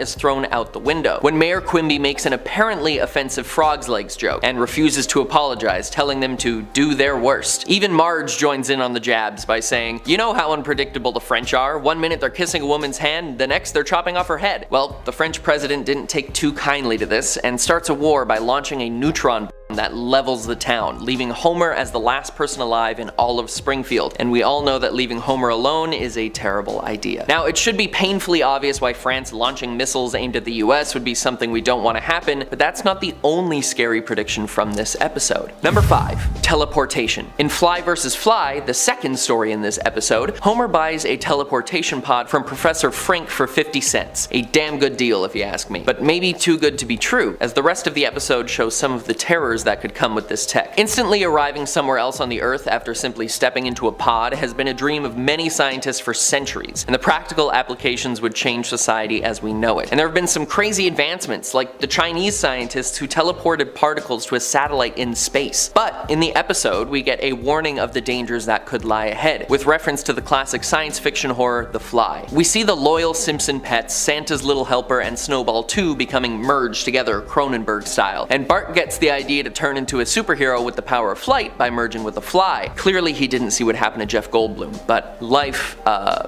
is thrown out the window, when Mayor Quimby makes an apparently offensive frog's legs joke and refuses to apologize, telling them to do their worst. Even Marge joins in on the jabs by saying, "You know how unpredictable the French are. One minute they're kissing a woman's hand, the next they're chopping off her head." Well, the French president didn't take too kindly to this and starts a war by launching a neutron bomb that levels the town, leaving Homer as the last person alive in all of Springfield. And we all know that leaving Homer alone is a terrible idea. Now, it should be painfully obvious why France launching missiles aimed at the US would be something we don't want to happen, but that's not the only scary prediction from this episode. Number 5. Teleportation. In Fly vs. Fly, the second story in this episode, Homer buys a teleportation pod from Professor Frink for 50 cents. A damn good deal if you ask me, but maybe too good to be true, as the rest of the episode shows some of the terrors that could come with this tech. Instantly arriving somewhere else on the Earth after simply stepping into a pod has been a dream of many scientists for centuries, and the practical applications would change society as we know it. And there have been some crazy advancements, like the Chinese scientists who teleported particles to a satellite in space. But in the episode, we get a warning of the dangers that could lie ahead, with reference to the classic science fiction horror, The Fly. We see the loyal Simpson pets, Santa's Little Helper and Snowball 2 becoming merged together Cronenberg style, and Bart gets the idea to turn into a superhero with the power of flight by merging with a fly. Clearly he didn't see what happened to Jeff Goldblum, but life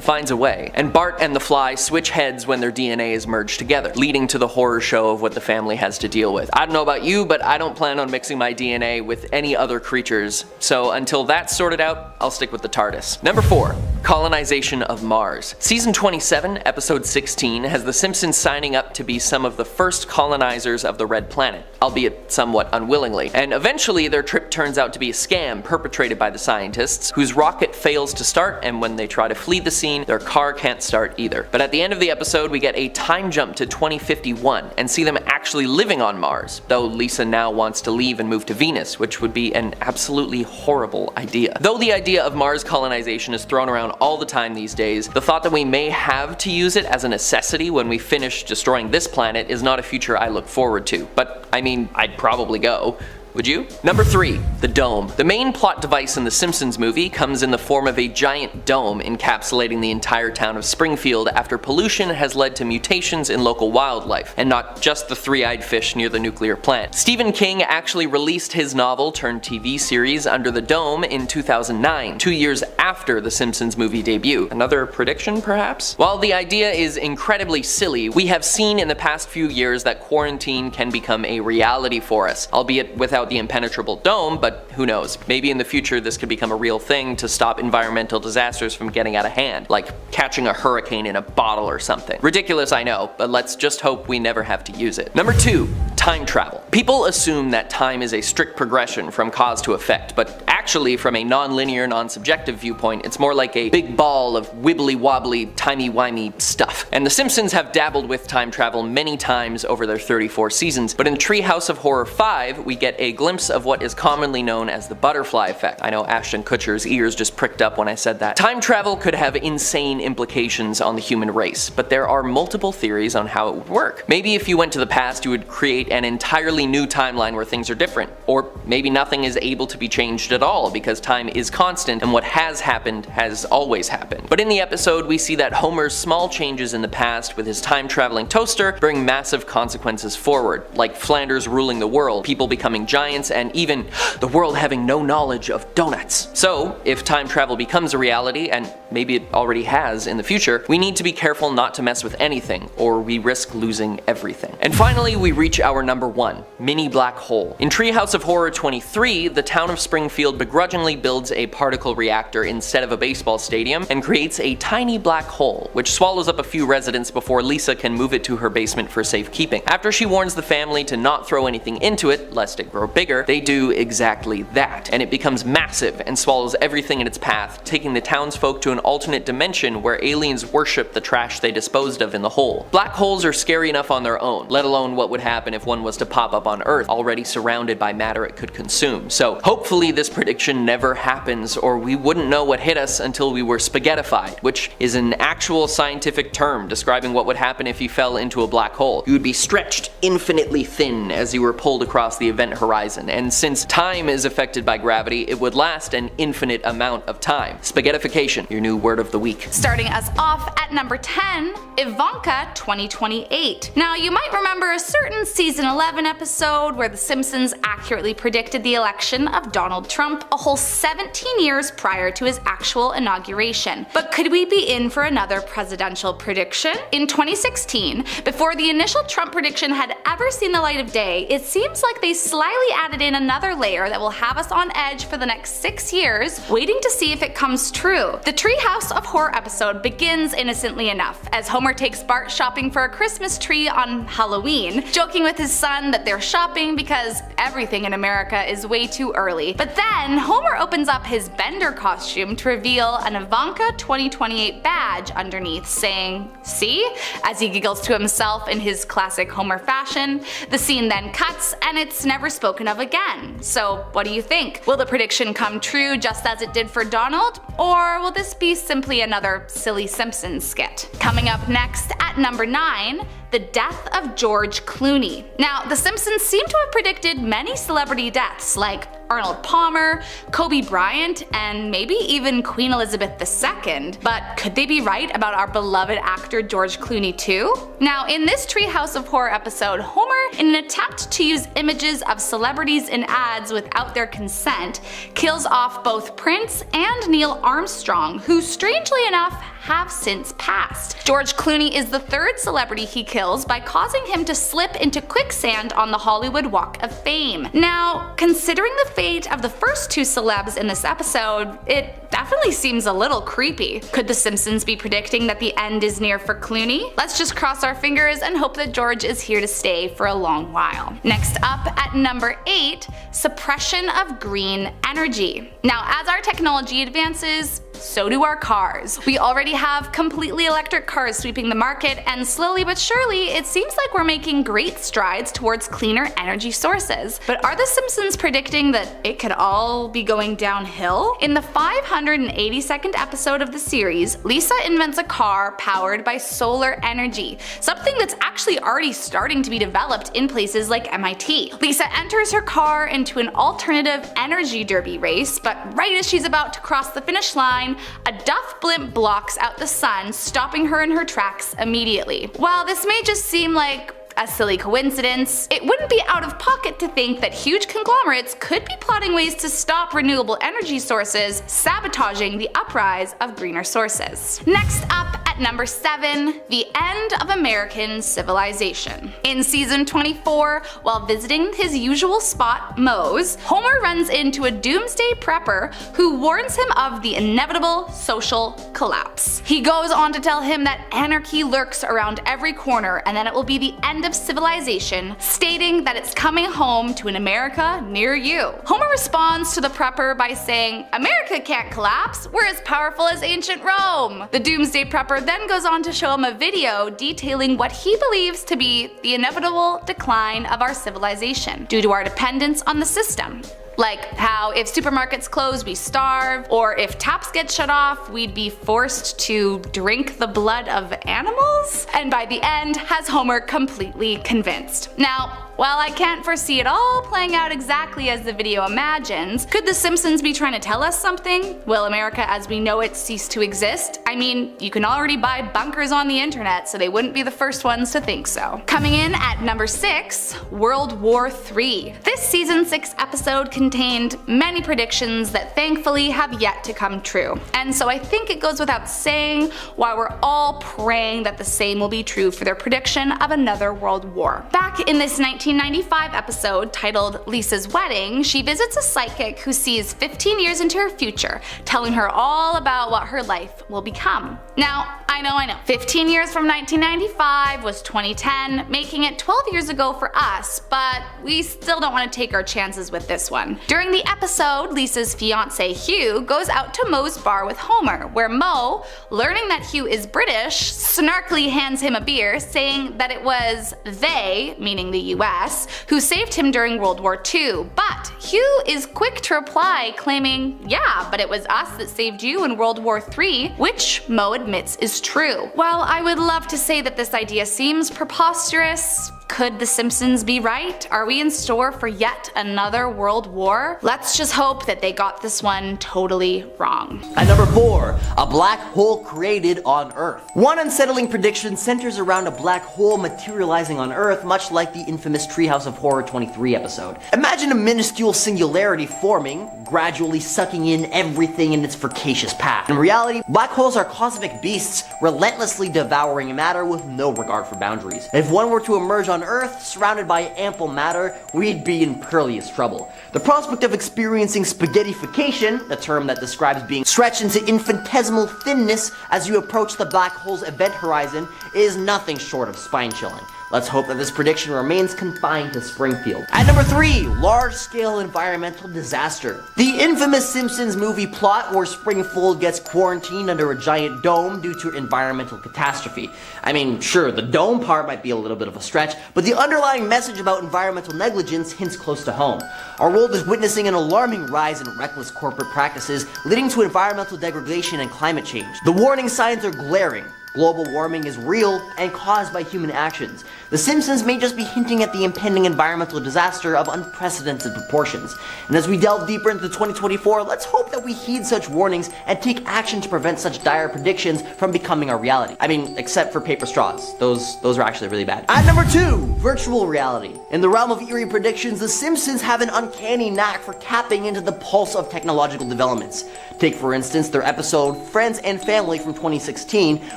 finds a way. And Bart and the fly switch heads when their DNA is merged together, leading to the horror show of what the family has to deal with. I don't know about you, but I don't plan on mixing my DNA with any other creatures, so until that's sorted out, I'll stick with the TARDIS. Number 4. Colonization of Mars. Season 27, episode 16, has the Simpsons signing up to be some of the first colonizers of the Red Planet, albeit somewhat unwillingly, and eventually their trip turns out to be a scam perpetrated by the scientists, whose rocket fails to start, and when they try to flee the scene, their car can't start either. But at the end of the episode, we get a time jump to 2051 and see them actually living on Mars, though Lisa now wants to leave and move to Venus, which would be an absolutely horrible idea. Though the idea of Mars colonization is thrown around all the time these days, the thought that we may have to use it as a necessity when we finish destroying this planet is not a future I look forward to. But I mean, I'd probably go. Would you? Number 3. The dome. The main plot device in the Simpsons movie comes in the form of a giant dome encapsulating the entire town of Springfield after pollution has led to mutations in local wildlife, and not just the three-eyed fish near the nuclear plant. Stephen King actually released his novel turned TV series Under the Dome in 2009, 2 years after the Simpsons movie debut. Another prediction, perhaps? While the idea is incredibly silly, we have seen in the past few years that quarantine can become a reality for us, albeit without the impenetrable dome, but who knows, maybe in the future this could become a real thing to stop environmental disasters from getting out of hand, like catching a hurricane in a bottle or something. Ridiculous, I know, but let's just hope we never have to use it. Number 2. Time travel. People assume that time is a strict progression from cause to effect, but actually from a non-linear, non-subjective viewpoint, it's more like a big ball of wibbly-wobbly, timey-wimey stuff. And the Simpsons have dabbled with time travel many times over their 34 seasons, but in Treehouse of Horror 5, we get a glimpse of what is commonly known as the butterfly effect. I know Ashton Kutcher's ears just pricked up when I said that. Time travel could have insane implications on the human race, but there are multiple theories on how it would work. Maybe if you went to the past, you would create an entirely new timeline where things are different, or maybe nothing is able to be changed at all because time is constant and what has happened has always happened. But in the episode, we see that Homer's small changes in the past with his time-traveling toaster bring massive consequences forward, like Flanders ruling the world, people becoming giants, and even the world having no knowledge of donuts. So, if time travel becomes a reality, and maybe it already has in the future, we need to be careful not to mess with anything, or we risk losing everything. And finally, we reach our number 1, mini black hole. In Treehouse of Horror 23, the town of Springfield begrudgingly builds a particle reactor instead of a baseball stadium and creates a tiny black hole, which swallows up a few residents before Lisa can move it to her basement for safekeeping. After she warns the family to not throw anything into it, lest it grow bigger, they do exactly that, and it becomes massive and swallows everything in its path, taking the townsfolk to an alternate dimension where aliens worship the trash they disposed of in the hole. Black holes are scary enough on their own, let alone what would happen if one was to pop up on Earth, already surrounded by matter it could consume. So hopefully this prediction never happens, or we wouldn't know what hit us until we were spaghettified, which is an actual scientific term describing what would happen if you fell into a black hole. You would be stretched infinitely thin as you were pulled across the event horizon, and since time is affected by gravity, it would last an infinite amount of time. Spaghettification, your new word of the week. Starting us off at number 10, Ivanka 2028. Now, you might remember a certain season 11 episode where The Simpsons accurately predicted the election of Donald Trump a whole 17 years prior to his actual inauguration. But could we be in for another presidential prediction? In 2016, before the initial Trump prediction had ever seen the light of day, it seems like they slyly added in another layer that will have us on edge for the next 6 years, waiting to see if it comes true. The Treehouse of Horror episode begins innocently enough, as Homer takes Bart shopping for a Christmas tree on Halloween, joking with his son that they're shopping because everything in America is way too early. But then, Homer opens up his Bender costume to reveal an Ivanka 2028 badge underneath, saying, "See?" as he giggles to himself in his classic Homer fashion. The scene then cuts, and it's never spoken of again. So what do you think? Will the prediction come true just as it did for Donald? Or will this be simply another silly Simpsons skit? Coming up next at number 9, the death of George Clooney. Now, The Simpsons seem to have predicted many celebrity deaths like Arnold Palmer, Kobe Bryant, and maybe even Queen Elizabeth II. But could they be right about our beloved actor George Clooney too? Now, in this Treehouse of Horror episode, Homer, in an attempt to use images of celebrities in ads without their consent, kills off both Prince and Neil Armstrong, who strangely enough have since passed. George Clooney is the third celebrity he kills by causing him to slip into quicksand on the Hollywood Walk of Fame. Now, considering the fate of the first two celebs in this episode, it definitely seems a little creepy. Could The Simpsons be predicting that the end is near for Clooney? Let's just cross our fingers and hope that George is here to stay for a long while. Next up at number 8, suppression of green energy. Now, as our technology advances, so do our cars. We already have completely electric cars sweeping the market, and slowly but surely, it seems like we're making great strides towards cleaner energy sources. But are The Simpsons predicting that it could all be going downhill? In the 582nd episode of the series, Lisa invents a car powered by solar energy, something that's actually already starting to be developed in places like MIT. Lisa enters her car into an alternative energy derby race, but right as she's about to cross the finish line, a Duff blimp blocks out the sun, stopping her in her tracks immediately. While this may just seem like a silly coincidence, it wouldn't be out of pocket to think that huge conglomerates could be plotting ways to stop renewable energy sources, sabotaging the uprise of greener sources. Next up at number 7, the end of American civilization. In season 24, while visiting his usual spot, Moe's, Homer runs into a doomsday prepper who warns him of the inevitable social collapse. He goes on to tell him that anarchy lurks around every corner and that it will be the end of civilization, stating that it's coming home to an America near you. Homer responds to the prepper by saying, "America can't collapse, we're as powerful as ancient Rome." The doomsday prepper then goes on to show him a video detailing what he believes to be the inevitable decline of our civilization due to our dependence on the system. Like how if supermarkets close, we starve, or if taps get shut off, we'd be forced to drink the blood of animals? And by the end, has Homer completely convinced. Now, while I can't foresee it all playing out exactly as the video imagines, could The Simpsons be trying to tell us something? Will America as we know it cease to exist? I mean, you can already buy bunkers on the internet, so they wouldn't be the first ones to think so. Coming in at number 6, World War III. This season 6 episode contained many predictions that thankfully have yet to come true. And so I think it goes without saying why we're all praying that the same will be true for their prediction of another world war. Back in this 1995 episode titled Lisa's Wedding, she visits a psychic who sees 15 years into her future, telling her all about what her life will become. Now, I know, 15 years from 1995 was 2010, making it 12 years ago for us, but we still don't want to take our chances with this one. During the episode, Lisa's fiance Hugh goes out to Moe's bar with Homer, where Moe, learning that Hugh is British, snarkily hands him a beer, saying that it was they, meaning the US, who saved him during World War II. But Hugh is quick to reply, claiming, yeah, but it was us that saved you in World War III, which Moe admits is true. While I would love to say that this idea seems preposterous, Could The Simpsons be right? Are we in store for yet another world war? Let's just hope that they got this one totally wrong. At number 4, a black hole created on Earth. One unsettling prediction centers around a black hole materializing on Earth, much like the infamous Treehouse of Horror 23 episode. Imagine a minuscule singularity forming, gradually sucking in everything in its voracious path. In reality, black holes are cosmic beasts, relentlessly devouring matter with no regard for boundaries. If one were to emerge on Earth, surrounded by ample matter, we'd be in perilous trouble. The prospect of experiencing spaghettification, a term that describes being stretched into infinitesimal thinness as you approach the black hole's event horizon, is nothing short of spine-chilling. Let's hope that this prediction remains confined to Springfield. At number 3, large-scale environmental disaster. The infamous Simpsons movie plot where Springfield gets quarantined under a giant dome due to environmental catastrophe. I mean, sure, the dome part might be a little bit of a stretch, but the underlying message about environmental negligence hints close to home. Our world is witnessing an alarming rise in reckless corporate practices, leading to environmental degradation and climate change. The warning signs are glaring. Global warming is real and caused by human actions. The Simpsons may just be hinting at the impending environmental disaster of unprecedented proportions. And as we delve deeper into 2024, let's hope that we heed such warnings and take action to prevent such dire predictions from becoming a reality. I mean, except for paper straws. Those are actually really bad. At number 2, virtual reality. In the realm of eerie predictions, The Simpsons have an uncanny knack for tapping into the pulse of technological developments. Take, for instance, their episode Friends and Family from 2016,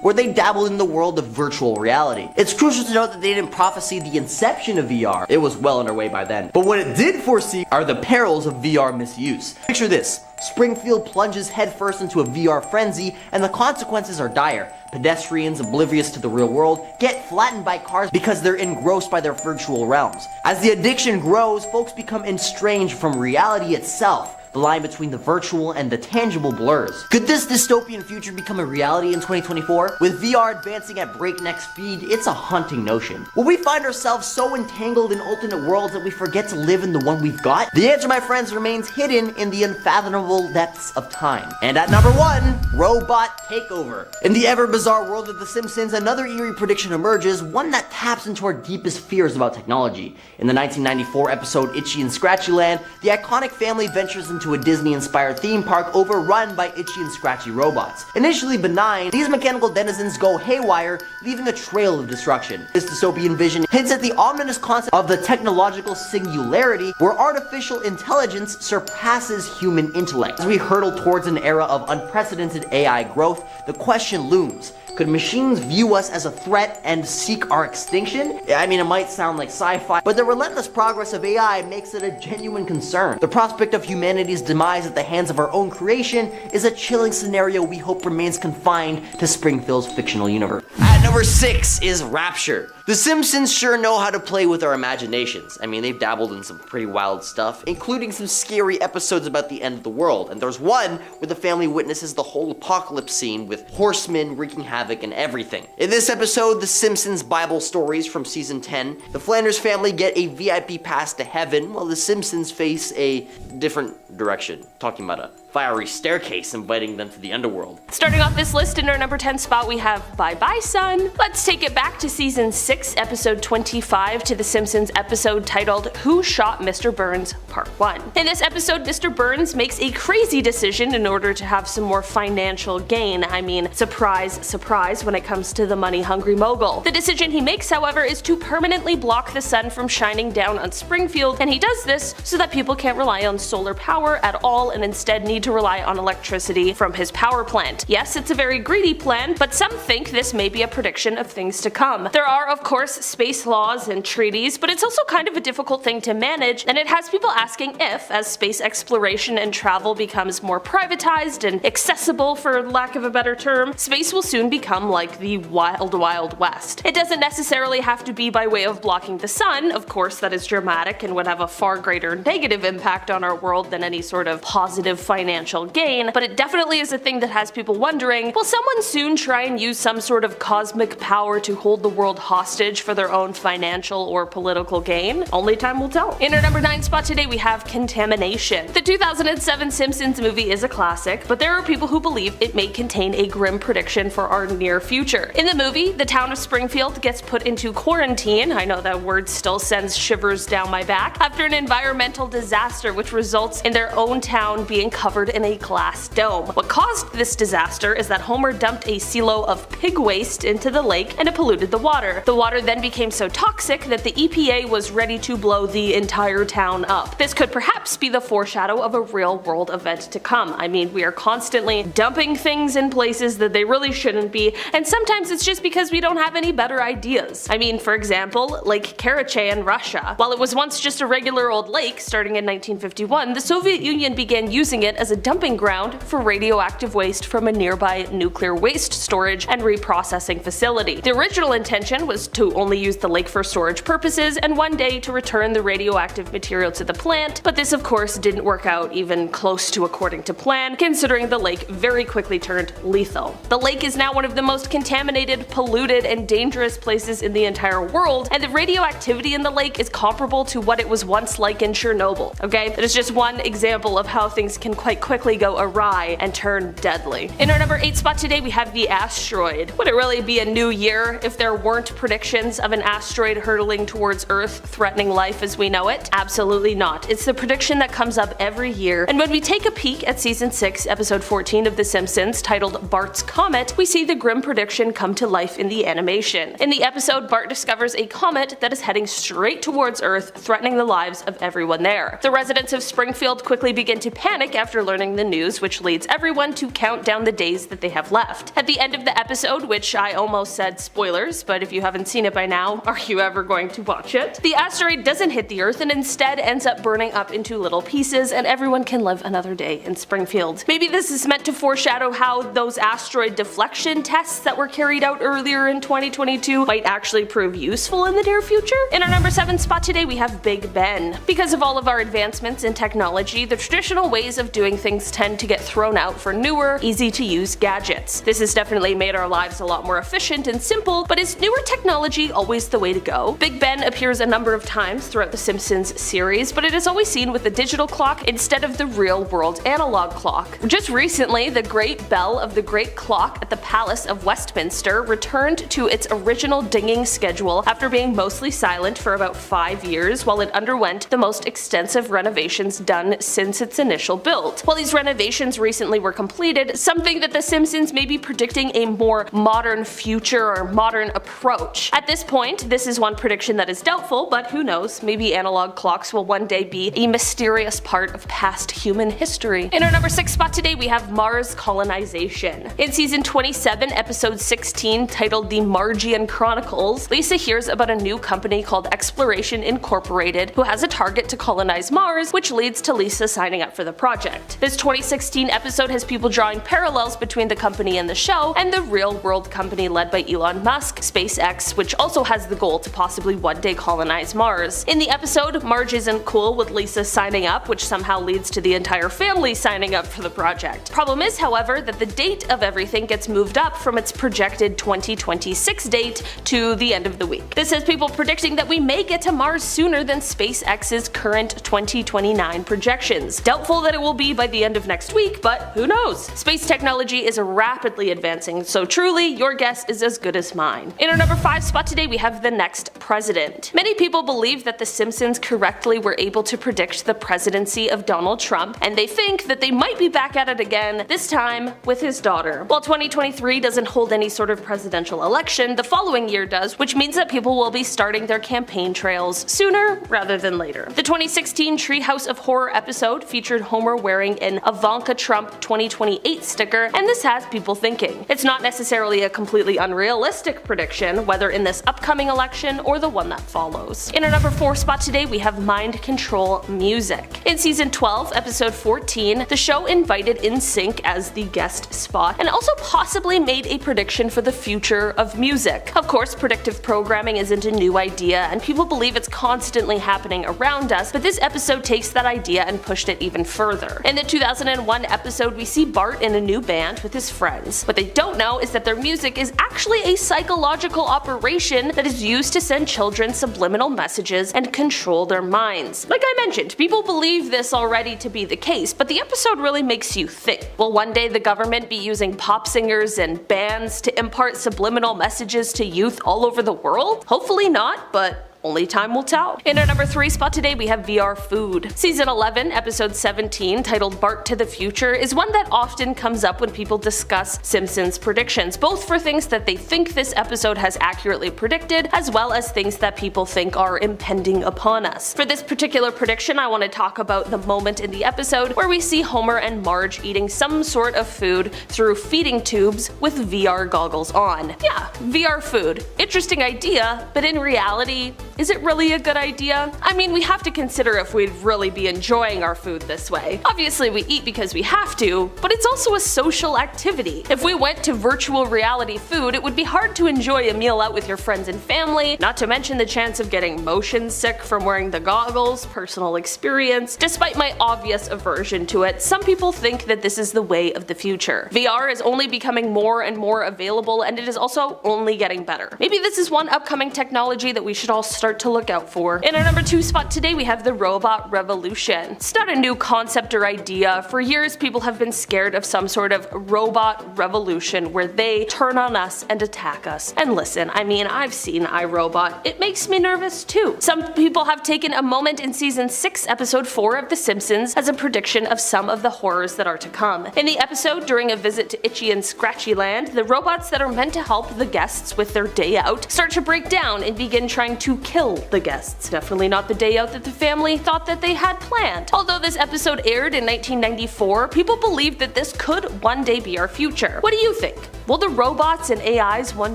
where they dabbled in the world of virtual reality. It's crucial to note that they didn't prophesy the inception of VR. It was well underway by then. But what it did foresee are the perils of VR misuse. Picture this. Springfield plunges headfirst into a VR frenzy, and the consequences are dire. Pedestrians, oblivious to the real world, get flattened by cars because they're engrossed by their virtual realms. As the addiction grows, folks become estranged from reality itself. The line between the virtual and the tangible blurs. Could this dystopian future become a reality in 2024? With VR advancing at breakneck speed, it's a haunting notion. Will we find ourselves so entangled in alternate worlds that we forget to live in the one we've got? The answer, my friends, remains hidden in the unfathomable depths of time. And at number 1, robot takeover. In the ever bizarre world of The Simpsons, another eerie prediction emerges, one that taps into our deepest fears about technology. In the 1994 episode Itchy and Scratchy Land, the iconic family ventures into a Disney-inspired theme park overrun by itchy and scratchy robots. Initially benign, these mechanical denizens go haywire, leaving a trail of destruction. This dystopian vision hints at the ominous concept of the technological singularity, where artificial intelligence surpasses human intellect. As we hurtle towards an era of unprecedented AI growth, the question looms. Could machines view us as a threat and seek our extinction? I mean, it might sound like sci-fi, but the relentless progress of AI makes it a genuine concern. The prospect of humanity's demise at the hands of our own creation is a chilling scenario we hope remains confined to Springfield's fictional universe. At number 6 is Rapture. The Simpsons sure know how to play with our imaginations. I mean, they've dabbled in some pretty wild stuff, including some scary episodes about the end of the world. And there's one where the family witnesses the whole apocalypse scene with horsemen wreaking havoc and everything. In this episode, The Simpsons Bible Stories from season 10, the Flanders family get a VIP pass to heaven while the Simpsons face a different direction, talking about a fiery staircase inviting them to the underworld. Starting off this list in our number 10 spot, we have Bye Bye Son. Let's take it back to season 6, episode 25, to The Simpsons episode titled Who Shot Mr. Burns, Part 1. In this episode, Mr. Burns makes a crazy decision in order to have some more financial gain. I mean, surprise, surprise when it comes to the money-hungry mogul. The decision he makes, however, is to permanently block the sun from shining down on Springfield, and he does this so that people can't rely on solar power at all and instead need to rely on electricity from his power plant. Yes, it's a very greedy plan, but some think this may be a prediction of things to come. There are, of course, space laws and treaties, but it's also kind of a difficult thing to manage, and it has people asking if, as space exploration and travel becomes more privatized and accessible, for lack of a better term, space will soon become like the wild, wild west. It doesn't necessarily have to be by way of blocking the sun. Of course, that is dramatic and would have a far greater negative impact on our world than any sort of positive financial financial gain, but it definitely is a thing that has people wondering, will someone soon try and use some sort of cosmic power to hold the world hostage for their own financial or political gain? Only time will tell. In our number 9 spot today we have Contamination. The 2007 Simpsons movie is a classic, but there are people who believe it may contain a grim prediction for our near future. In the movie, the town of Springfield gets put into quarantine, I know that word still sends shivers down my back, after an environmental disaster which results in their own town being covered in a glass dome. What caused this disaster is that Homer dumped a silo of pig waste into the lake and it polluted the water. The water then became so toxic that the EPA was ready to blow the entire town up. This could perhaps be the foreshadow of a real world event to come. I mean, we are constantly dumping things in places that they really shouldn't be, and sometimes it's just because we don't have any better ideas. I mean, for example, Lake Karachay in Russia. While it was once just a regular old lake, starting in 1951, the Soviet Union began using it as a dumping ground for radioactive waste from a nearby nuclear waste storage and reprocessing facility. The original intention was to only use the lake for storage purposes and one day to return the radioactive material to the plant, but this of course didn't work out even close to according to plan, considering the lake very quickly turned lethal. The lake is now one of the most contaminated, polluted, and dangerous places in the entire world, and the radioactivity in the lake is comparable to what it was once like in Chernobyl. Okay, that is just one example of how things can quite quickly go awry and turn deadly. In our number 8 spot today we have the asteroid. Would it really be a new year if there weren't predictions of an asteroid hurtling towards Earth, threatening life as we know it? Absolutely not. It's the prediction that comes up every year, and when we take a peek at season 6 episode 14 of The Simpsons titled Bart's Comet, we see the grim prediction come to life in the animation. In the episode, Bart discovers a comet that is heading straight towards Earth, threatening the lives of everyone there. The residents of Springfield quickly begin to panic after learning the news, which leads everyone to count down the days that they have left. At the end of the episode, which I almost said spoilers, but if you haven't seen it by now, are you ever going to watch it? The asteroid doesn't hit the Earth and instead ends up burning up into little pieces, and everyone can live another day in Springfield. Maybe this is meant to foreshadow how those asteroid deflection tests that were carried out earlier in 2022 might actually prove useful in the near future? In our number 7 spot today we have Big Ben. Because of all of our advancements in technology, the traditional ways of doing things tend to get thrown out for newer, easy to use gadgets. This has definitely made our lives a lot more efficient and simple, but is newer technology always the way to go? Big Ben appears a number of times throughout the Simpsons series, but it is always seen with a digital clock instead of the real world analog clock. Just recently, the great bell of the great clock at the Palace of Westminster returned to its original dinging schedule after being mostly silent for about 5 years while it underwent the most extensive renovations done since its initial build. While these renovations recently were completed, something that The Simpsons may be predicting a more modern future or modern approach. At this point, this is one prediction that is doubtful, but who knows, maybe analog clocks will one day be a mysterious part of past human history. In our number 6 spot today we have Mars colonization. In season 27, episode 16, titled The Margian Chronicles, Lisa hears about a new company called Exploration Incorporated who has a target to colonize Mars, which leads to Lisa signing up for the project. This 2016 episode has people drawing parallels between the company in the show and the real world company led by Elon Musk, SpaceX, which also has the goal to possibly one day colonize Mars. In the episode, Marge isn't cool with Lisa signing up, which somehow leads to the entire family signing up for the project. Problem is, however, that the date of everything gets moved up from its projected 2026 date to the end of the week. This has people predicting that we may get to Mars sooner than SpaceX's current 2029 projections. Doubtful that it will be by the end of next week, but who knows? Space technology is rapidly advancing, so truly, your guess is as good as mine. In our number 5 spot today we have the next president. Many people believe that The Simpsons correctly were able to predict the presidency of Donald Trump, and they think that they might be back at it again, this time with his daughter. While 2023 doesn't hold any sort of presidential election, the following year does, which means that people will be starting their campaign trails sooner rather than later. The 2016 Treehouse of Horror episode featured Homer wearing an Ivanka Trump 2028 sticker, and this has people thinking. It's not necessarily a completely unrealistic prediction, whether in this upcoming election or the one that follows. In our number 4 spot today we have Mind Control Music. In season 12, episode 14, the show invited NSYNC as the guest spot and also possibly made a prediction for the future of music. Of course, predictive programming isn't a new idea and people believe it's constantly happening around us, but this episode takes that idea and pushed it even further. In the the 2001 episode, we see Bart in a new band with his friends. What they don't know is that their music is actually a psychological operation that is used to send children subliminal messages and control their minds. Like I mentioned, people believe this already to be the case, but the episode really makes you think. Will one day the government be using pop singers and bands to impart subliminal messages to youth all over the world? Hopefully not, but only time will tell. In our number 3 spot today, we have VR food. Season 11, episode 17, titled Bart to the Future, is one that often comes up when people discuss Simpsons predictions, both for things that they think this episode has accurately predicted, as well as things that people think are impending upon us. For this particular prediction, I want to talk about the moment in the episode where we see Homer and Marge eating some sort of food through feeding tubes with VR goggles on. Yeah, VR food. Interesting idea, but in reality, is it really a good idea? I mean, we have to consider if we'd really be enjoying our food this way. Obviously we eat because we have to, but it's also a social activity. If we went to virtual reality food, it would be hard to enjoy a meal out with your friends and family, not to mention the chance of getting motion sick from wearing the goggles, personal experience. Despite my obvious aversion to it, some people think that this is the way of the future. VR is only becoming more and more available, and it is also only getting better. Maybe this is one upcoming technology that we should all start to look out for. In our number 2 spot today, we have the robot revolution. It's not a new concept or idea. For years, people have been scared of some sort of robot revolution where they turn on us and attack us. And listen, I mean, I've seen iRobot. It makes me nervous too. Some people have taken a moment in season 6, episode 4 of The Simpsons as a prediction of some of the horrors that are to come. In the episode, during a visit to Itchy and Scratchy Land, the robots that are meant to help the guests with their day out start to break down and begin trying to kill the guests. Definitely not the day out that the family thought that they had planned. Although this episode aired in 1994, people believed that this could one day be our future. What do you think? Will the robots and AIs one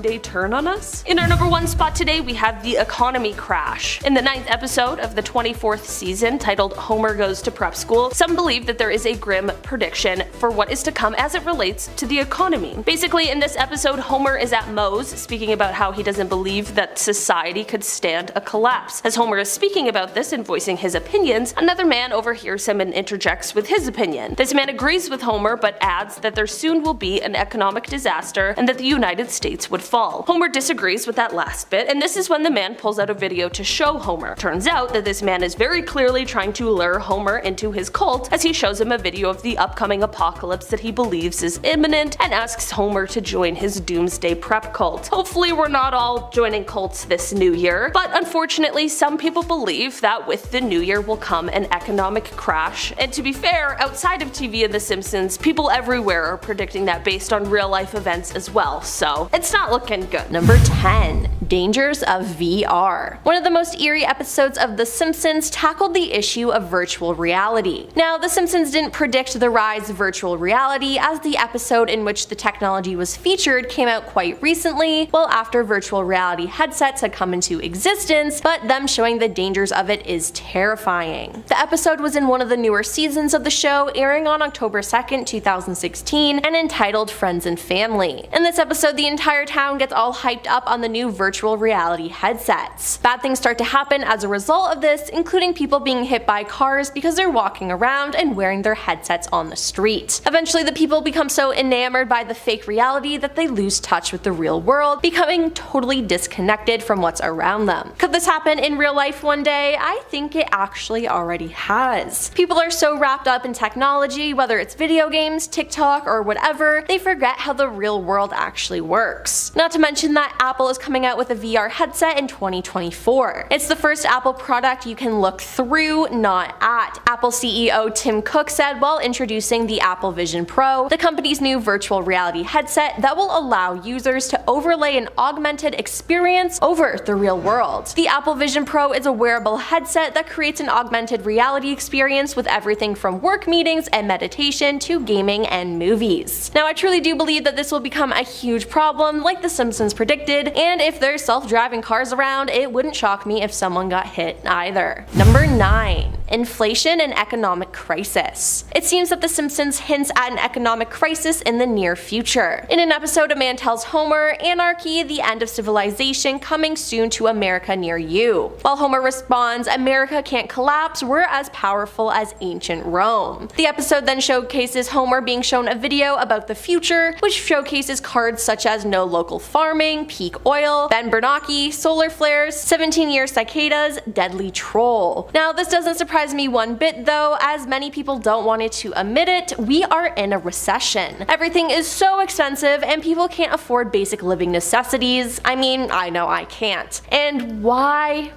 day turn on us? In our number 1 spot today, we have the economy crash. In the 9th episode of the 24th season, titled Homer Goes to Prep School, some believe that there is a grim prediction for what is to come as it relates to the economy. Basically, in this episode, Homer is at Moe's speaking about how he doesn't believe that society could stand a collapse. As Homer is speaking about this and voicing his opinions, another man overhears him and interjects with his opinion. This man agrees with Homer but adds that there soon will be an economic disaster and that the United States would fall. Homer disagrees with that last bit, and this is when the man pulls out a video to show Homer. Turns out that this man is very clearly trying to lure Homer into his cult as he shows him a video of the upcoming apocalypse that he believes is imminent and asks Homer to join his doomsday prep cult. Hopefully we're not all joining cults this new year, but unfortunately some people believe that with the new year will come an economic crash, and to be fair, outside of TV and The Simpsons, people everywhere are predicting that based on real life events as well, so it's not looking good. Number 10. Dangers of VR. One of the most eerie episodes of The Simpsons tackled the issue of virtual reality. Now, The Simpsons didn't predict the rise of virtual reality, as the episode in which the technology was featured came out quite recently, well after virtual reality headsets had come into existence, but them showing the dangers of it is terrifying. The episode was in one of the newer seasons of the show, airing on October 2nd, 2016, and entitled Friends and Family. In this episode, the entire town gets all hyped up on the new virtual reality headsets. Bad things start to happen as a result of this, including people being hit by cars because they're walking around and wearing their headsets on the street. Eventually, the people become so enamored by the fake reality that they lose touch with the real world, becoming totally disconnected from what's around them. Could this happen in real life one day? I think it actually already has. People are so wrapped up in technology, whether it's video games, TikTok, or whatever, they forget how the real world actually works. Not to mention that Apple is coming out with a VR headset in 2024. It's the first Apple product you can look through, not at. Apple CEO Tim Cook said while introducing the Apple Vision Pro, the company's new virtual reality headset that will allow users to overlay an augmented experience over the real world. The Apple Vision Pro is a wearable headset that creates an augmented reality experience with everything from work meetings and meditation to gaming and movies. Now, I truly do believe that this will become a huge problem like The Simpsons predicted, and if there's self-driving cars around, it wouldn't shock me if someone got hit either. Number 9. inflation and economic crisis. It seems that The Simpsons hints at an economic crisis in the near future. In an episode, a man tells Homer, "Anarchy, the end of civilization, coming soon to America near you." While Homer responds, "America can't collapse, we're as powerful as ancient Rome." The episode then showcases Homer being shown a video about the future, which showcases cards such as no local farming, peak oil, Ben Bernanke, solar flares, 17-year cicadas, deadly troll. Now, this doesn't surprise me one bit though, as many people don't want to admit it, we are in a recession. Everything is so expensive and people can't afford basic living necessities. I mean, I know I can't. And why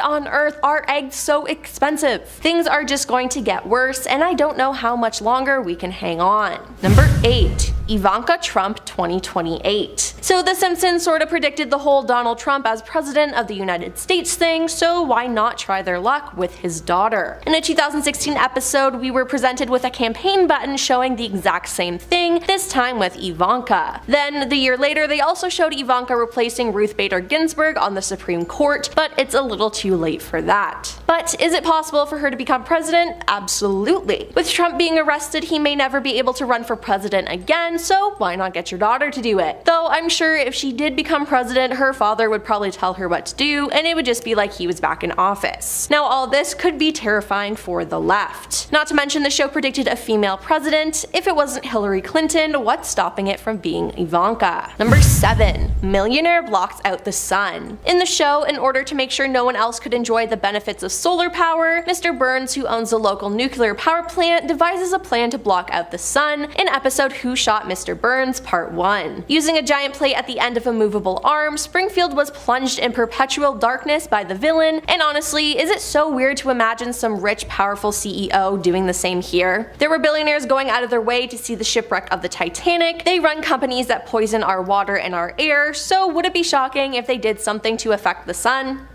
on earth are eggs so expensive? Things are just going to get worse, and I don't know how much longer we can hang on. Number 8. Ivanka Trump 2028. So The Simpsons sort of predicted the whole Donald Trump as president of the United States thing, so why not try their luck with his daughter? In a 2016 episode, we were presented with a campaign button showing the exact same thing, this time with Ivanka. Then, the year later, they also showed Ivanka replacing Ruth Bader Ginsburg on the Supreme Court, but it's a little too late for that. But is it possible for her to become president? Absolutely. With Trump being arrested, he may never be able to run for president again, so why not get your daughter to do it? Though I'm sure if she did become president, her father would probably tell her what to do, and it would just be like he was back in office. Now, all this could be terrifying for the left. Not to mention, the show predicted a female president. If it wasn't Hillary Clinton, what's stopping it from being Ivanka? Number 7. Millionaire blocks out the sun. In the show, in order to make sure no one else could enjoy the benefits of solar power, Mr. Burns, who owns the local nuclear power plant, devises a plan to block out the sun in episode Who Shot Mr. Burns Part 1. Using a giant plate at the end of a movable arm, Springfield was plunged in perpetual darkness by the villain, and honestly, is it so weird to imagine some rich, powerful CEO doing the same here? There were billionaires going out of their way to see the shipwreck of the Titanic, they run companies that poison our water and our air, so would it be shocking if they did something to affect the sun?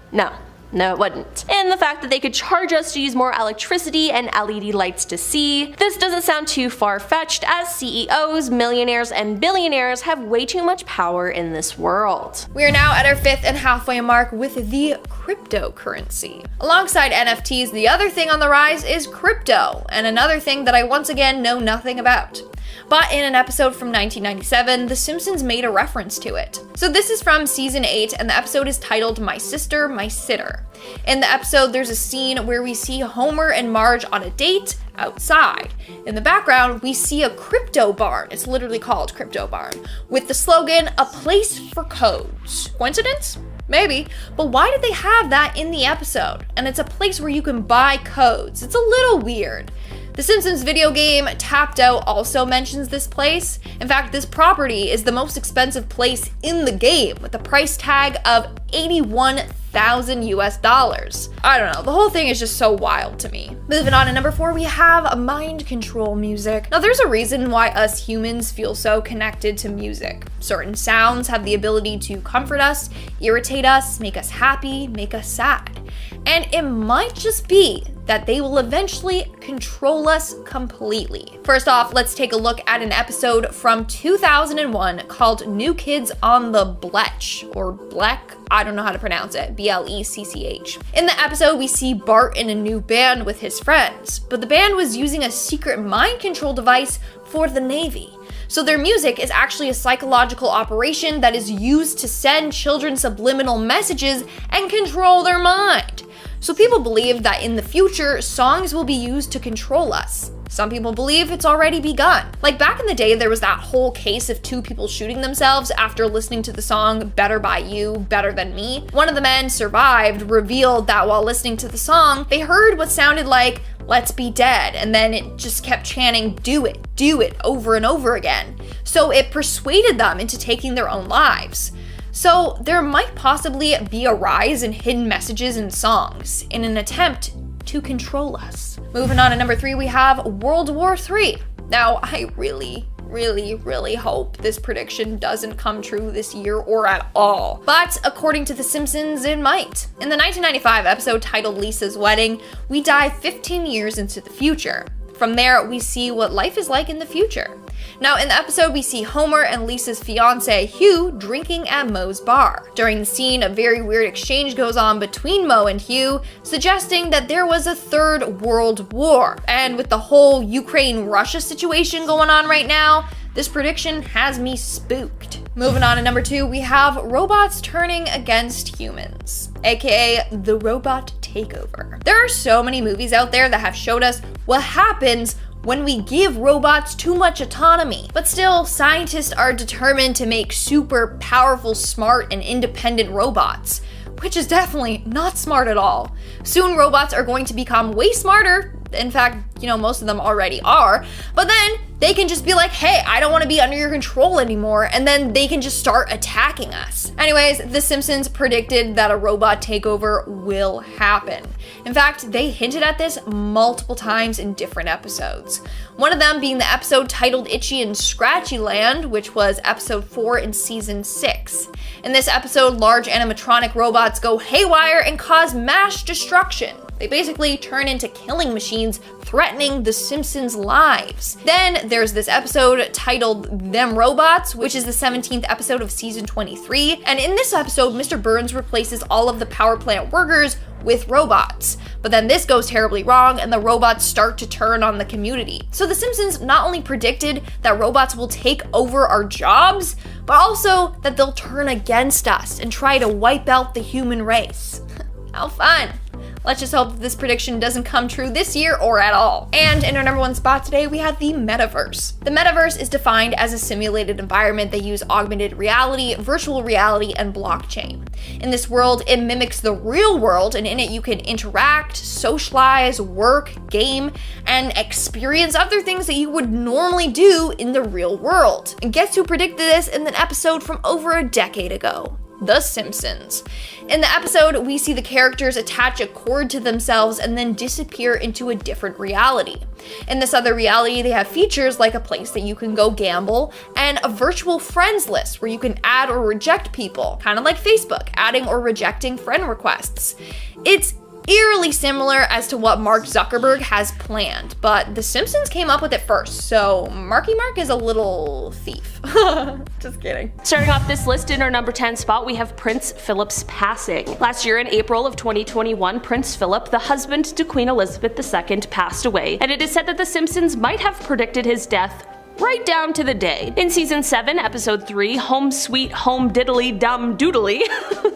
No, it wouldn't. And the fact that they could charge us to use more electricity and LED lights to see, this doesn't sound too far-fetched, as CEOs, millionaires, and billionaires have way too much power in this world. We are now at our 5th and halfway mark with the cryptocurrency. Alongside NFTs, the other thing on the rise is crypto, and another thing that I once again know nothing about. But in an episode from 1997, The Simpsons made a reference to it. So this is from season 8, and the episode is titled My Sister, My Sitter. In the episode, there's a scene where we see Homer and Marge on a date outside. In the background, we see a crypto barn, it's literally called Crypto Barn, with the slogan, "A place for codes." Coincidence? Maybe, but why did they have that in the episode? And it's a place where you can buy codes. It's a little weird. The Simpsons video game Tapped Out also mentions this place. In fact, this property is the most expensive place in the game, with a price tag of $81,000 US. I don't know, the whole thing is just so wild to me. Moving on to number 4, we have mind control music. Now, there's a reason why us humans feel so connected to music. Certain sounds have the ability to comfort us, irritate us, make us happy, make us sad. And it might just be that they will eventually control us completely. First off, let's take a look at an episode from 2001 called New Kids on the Blech, or Blech, I don't know how to pronounce it, BLECCH. In the episode, we see Bart in a new band with his friends, but the band was using a secret mind control device for the Navy. So their music is actually a psychological operation that is used to send children subliminal messages and control their mind. So people believe that in the future, songs will be used to control us. Some people believe it's already begun. Like back in the day, there was that whole case of 2 people shooting themselves after listening to the song Better by You, Better Than Me. One of the men survived, revealed that while listening to the song, they heard what sounded like, "Let's be dead," and then it just kept chanting, do it, over and over again. So it persuaded them into taking their own lives. So there might possibly be a rise in hidden messages in songs in an attempt to control us. Moving on to number 3, we have World War III. Now, I really hope this prediction doesn't come true this year or at all. But according to The Simpsons, it might. In the 1995 episode titled Lisa's Wedding, we dive 15 years into the future. From there, we see what life is like in the future. Now, in the episode, we see Homer and Lisa's fiance, Hugh, drinking at Moe's bar. During the scene, a very weird exchange goes on between Moe and Hugh, suggesting that there was a third world war. And with the whole Ukraine-Russia situation going on right now, this prediction has me spooked. Moving on to number 2, we have robots turning against humans, aka the robot takeover. There are so many movies out there that have showed us what happens when we give robots too much autonomy. But still, scientists are determined to make super powerful, smart, and independent robots, which is definitely not smart at all. Soon robots are going to become way smarter. In fact, most of them already are, but then they can just be like, hey, I don't want to be under your control anymore, and then they can just start attacking us. Anyways, The Simpsons predicted that a robot takeover will happen. In fact, they hinted at this multiple times in different episodes. One of them being the episode titled Itchy and Scratchy Land, which was episode 4 in season 6. In this episode, large animatronic robots go haywire and cause mass destruction. They basically turn into killing machines, threatening the Simpsons' lives. Then there's this episode titled Them Robots, which is the 17th episode of season 23. And in this episode, Mr. Burns replaces all of the power plant workers with robots. But then this goes terribly wrong and the robots start to turn on the community. So The Simpsons not only predicted that robots will take over our jobs, but also that they'll turn against us and try to wipe out the human race. How fun! Let's just hope that this prediction doesn't come true this year or at all. And in our number 1 spot today, we have the metaverse. The metaverse is defined as a simulated environment that uses augmented reality, virtual reality, and blockchain. In this world, it mimics the real world, and in it you can interact, socialize, work, game, and experience other things that you would normally do in the real world. And guess who predicted this in an episode from over a decade ago? The Simpsons. In the episode, we see the characters attach a cord to themselves and then disappear into a different reality. In this other reality, they have features like a place that you can go gamble and a virtual friends list where you can add or reject people, kind of like Facebook, adding or rejecting friend requests. It's eerily similar as to what Mark Zuckerberg has planned, but The Simpsons came up with it first, so Marky Mark is a little thief. Just kidding. Starting off this list in our number 10 spot, we have Prince Philip's passing. Last year in April of 2021, Prince Philip, the husband to Queen Elizabeth II, passed away, and it is said that The Simpsons might have predicted his death right down to the day. In season 7, episode 3, Home Sweet Home Diddly Dum Doodly,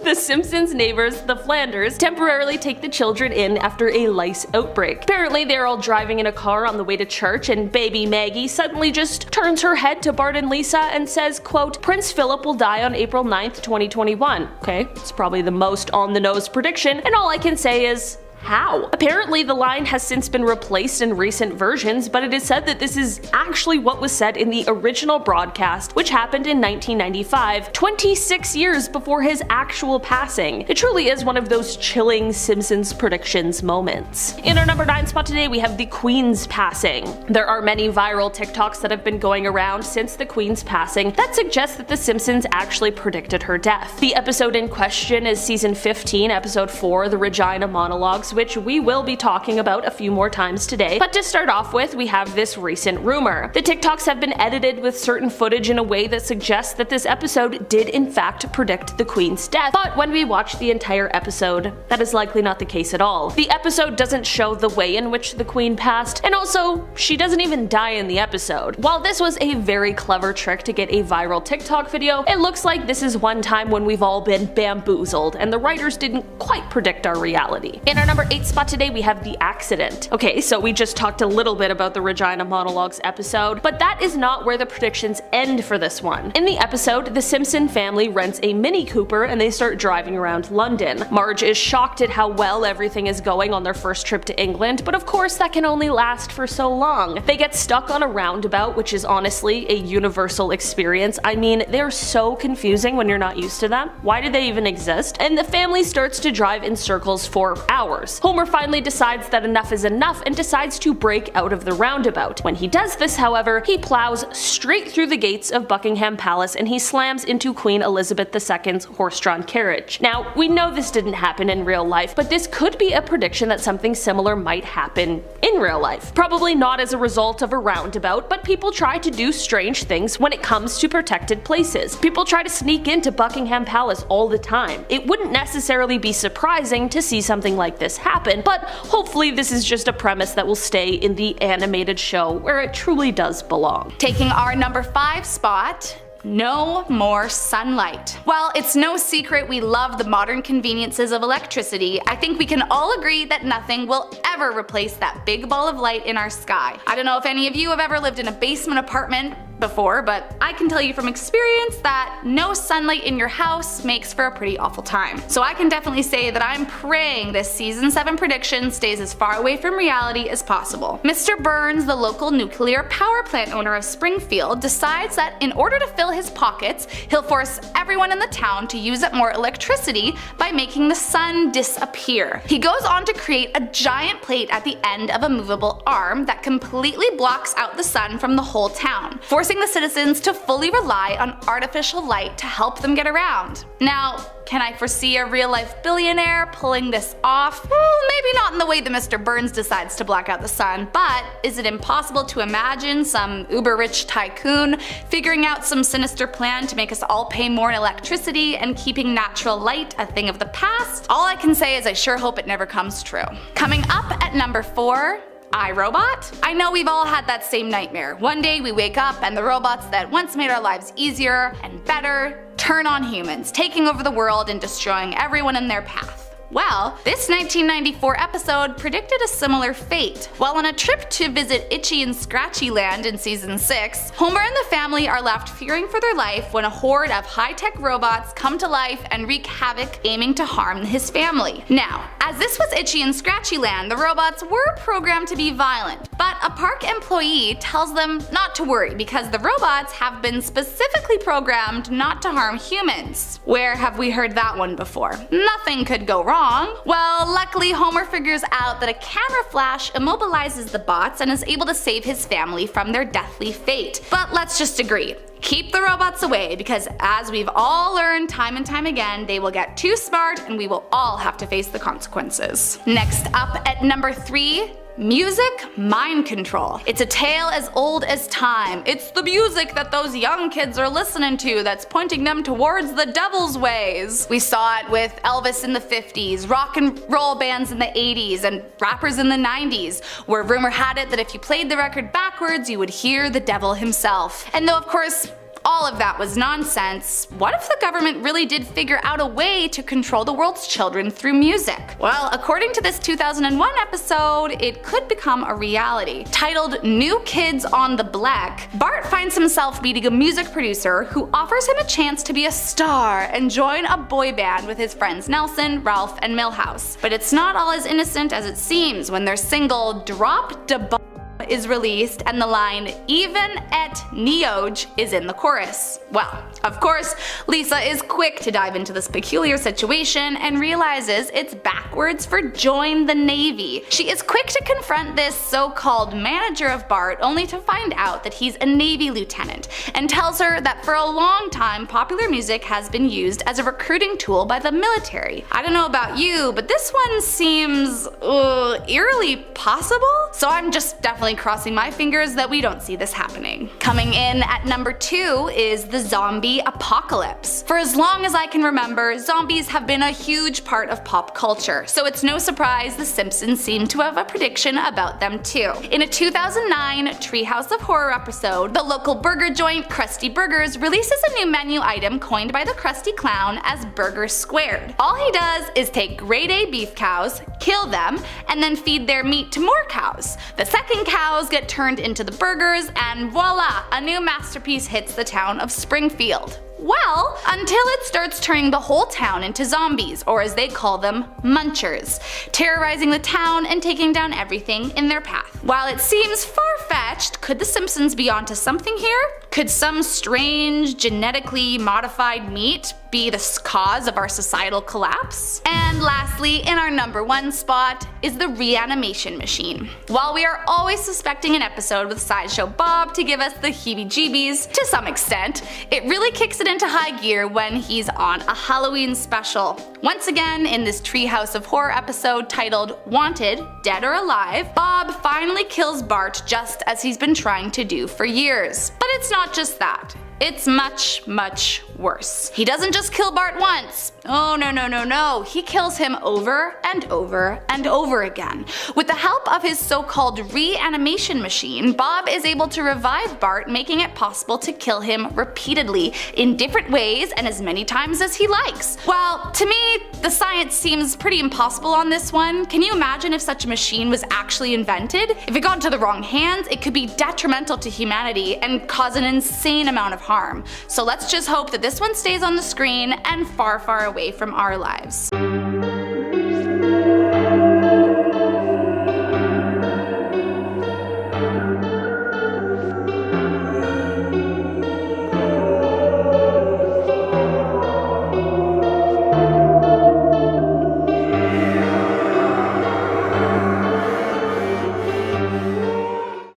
the Simpsons neighbors, the Flanders, temporarily take the children in after a lice outbreak. Apparently, they're all driving in a car on the way to church, and baby Maggie suddenly just turns her head to Bart and Lisa and says, quote, Prince Philip will die on April 9th, 2021. Okay, it's probably the most on-the-nose prediction, and all I can say is, how? Apparently, the line has since been replaced in recent versions, but it is said that this is actually what was said in the original broadcast, which happened in 1995, 26 years before his actual passing. It truly is one of those chilling Simpsons predictions moments. In our number 9 spot today, we have the Queen's passing. There are many viral TikToks that have been going around since the Queen's passing that suggest that The Simpsons actually predicted her death. The episode in question is season 15, episode 4, The Regina Monologues, which we will be talking about a few more times today. But to start off with, we have this recent rumor. The TikToks have been edited with certain footage in a way that suggests that this episode did in fact predict the Queen's death, but when we watch the entire episode, that is likely not the case at all. The episode doesn't show the way in which the Queen passed, and also, she doesn't even die in the episode. While this was a very clever trick to get a viral TikTok video, it looks like this is one time when we've all been bamboozled, and the writers didn't quite predict our reality. In our number 8 spot today, we have The Accident. Okay, so we just talked a little bit about the Regina Monologues episode, but that is not where the predictions end for this one. In the episode, the Simpson family rents a Mini Cooper and they start driving around London. Marge is shocked at how well everything is going on their first trip to England, but of course that can only last for so long. They get stuck on a roundabout, which is honestly a universal experience. I mean, they're so confusing when you're not used to them. Why do they even exist? And the family starts to drive in circles for hours. hours. Homer finally decides that enough is enough and decides to break out of the roundabout. When he does this, however, he plows straight through the gates of Buckingham Palace and he slams into Queen Elizabeth II's horse-drawn carriage. Now, we know this didn't happen in real life, but this could be a prediction that something similar might happen in real life. Probably not as a result of a roundabout, but people try to do strange things when it comes to protected places. People try to sneak into Buckingham Palace all the time. It wouldn't necessarily be surprising to see something like this happen, but hopefully this is just a premise that will stay in the animated show where it truly does belong. Taking our number 5 spot, no more sunlight. Well, it's no secret we love the modern conveniences of electricity. I think we can all agree that nothing will ever replace that big ball of light in our sky. I don't know if any of you have ever lived in a basement apartment before, but I can tell you from experience that no sunlight in your house makes for a pretty awful time. So I can definitely say that I'm praying this season 7 prediction stays as far away from reality as possible. Mr. Burns, the local nuclear power plant owner of Springfield, decides that in order to fill his pockets, he'll force everyone in the town to use up more electricity by making the sun disappear. He goes on to create a giant plate at the end of a movable arm that completely blocks out the sun from the whole town, forcing the citizens to fully rely on artificial light to help them get around. Now, can I foresee a real-life billionaire pulling this off? Well, maybe not in the way that Mr. Burns decides to black out the sun, but is it impossible to imagine some uber-rich tycoon figuring out some sinister plan to make us all pay more in electricity and keeping natural light a thing of the past? All I can say is I sure hope it never comes true. Coming up at number 4, iRobot? I know we've all had that same nightmare. One day we wake up and the robots that once made our lives easier and better turn on humans, taking over the world and destroying everyone in their path. Well, this 1994 episode predicted a similar fate. While on a trip to visit Itchy and Scratchy Land in season 6, Homer and the family are left fearing for their life when a horde of high-tech robots come to life and wreak havoc, aiming to harm his family. Now, as this was Itchy and Scratchy Land, the robots were programmed to be violent, but a park employee tells them not to worry because the robots have been specifically programmed not to harm humans. Where have we heard that one before? Nothing could go wrong. Well, luckily Homer figures out that a camera flash immobilizes the bots and is able to save his family from their deathly fate. But let's just agree. Keep the robots away because as we've all learned time and time again, they will get too smart and we will all have to face the consequences. Next up at number 3, music mind control. It's a tale as old as time. It's the music that those young kids are listening to that's pointing them towards the devil's ways. We saw it with Elvis in the 50s, rock and roll bands in the 80s, and rappers in the 90s, where rumor had it that if you played the record backwards, you would hear the devil himself. And though of course all of that was nonsense, what if the government really did figure out a way to control the world's children through music? Well, according to this 2001 episode, it could become a reality. Titled New Kids on the Block, Bart finds himself meeting a music producer who offers him a chance to be a star and join a boy band with his friends Nelson, Ralph, and Milhouse. But it's not all as innocent as it seems when their single Drop Da Bomb is released and the line "Even et Neoj" is in the chorus. Well, of course, Lisa is quick to dive into this peculiar situation and realizes it's backwards for join the Navy. She is quick to confront this so-called manager of Bart only to find out that he's a Navy lieutenant and tells her that for a long time popular music has been used as a recruiting tool by the military. I don't know about you, but this one seems eerily possible, so I'm just definitely crossing my fingers that we don't see this happening. Coming in at number 2 is the zombie apocalypse. For as long as I can remember, zombies have been a huge part of pop culture, so it's no surprise the Simpsons seem to have a prediction about them too. In a 2009 Treehouse of Horror episode, the local burger joint Krusty Burgers releases a new menu item coined by the Krusty Clown as Burger Squared. All he does is take grade A beef cows, kill them, and then feed their meat to more cows. The second cows get turned into the burgers, and voila, a new masterpiece hits the town of Springfield. Well, until it starts turning the whole town into zombies, or as they call them, munchers, terrorizing the town and taking down everything in their path. While it seems far-fetched, could the Simpsons be onto something here? Could some strange, genetically modified meat be the cause of our societal collapse? And lastly, in our number 1 spot is the reanimation machine. While we are always suspecting an episode with Sideshow Bob to give us the heebie-jeebies to some extent, it really kicks it into high gear when he's on a Halloween special. Once again, in this Treehouse of Horror episode titled Wanted, Dead or Alive, Bob finally kills Bart just as he's been trying to do for years. But it's not just that. It's much, much worse. He doesn't just kill Bart once. Oh no. He kills him over and over and over again. With the help of his so-called reanimation machine, Bob is able to revive Bart, making it possible to kill him repeatedly in different ways and as many times as he likes. Well, to me, the science seems pretty impossible on this one. Can you imagine if such a machine was actually invented? If it got into the wrong hands, it could be detrimental to humanity and cause an insane amount of harm. So let's just hope that this one stays on the screen and far, far away from our lives.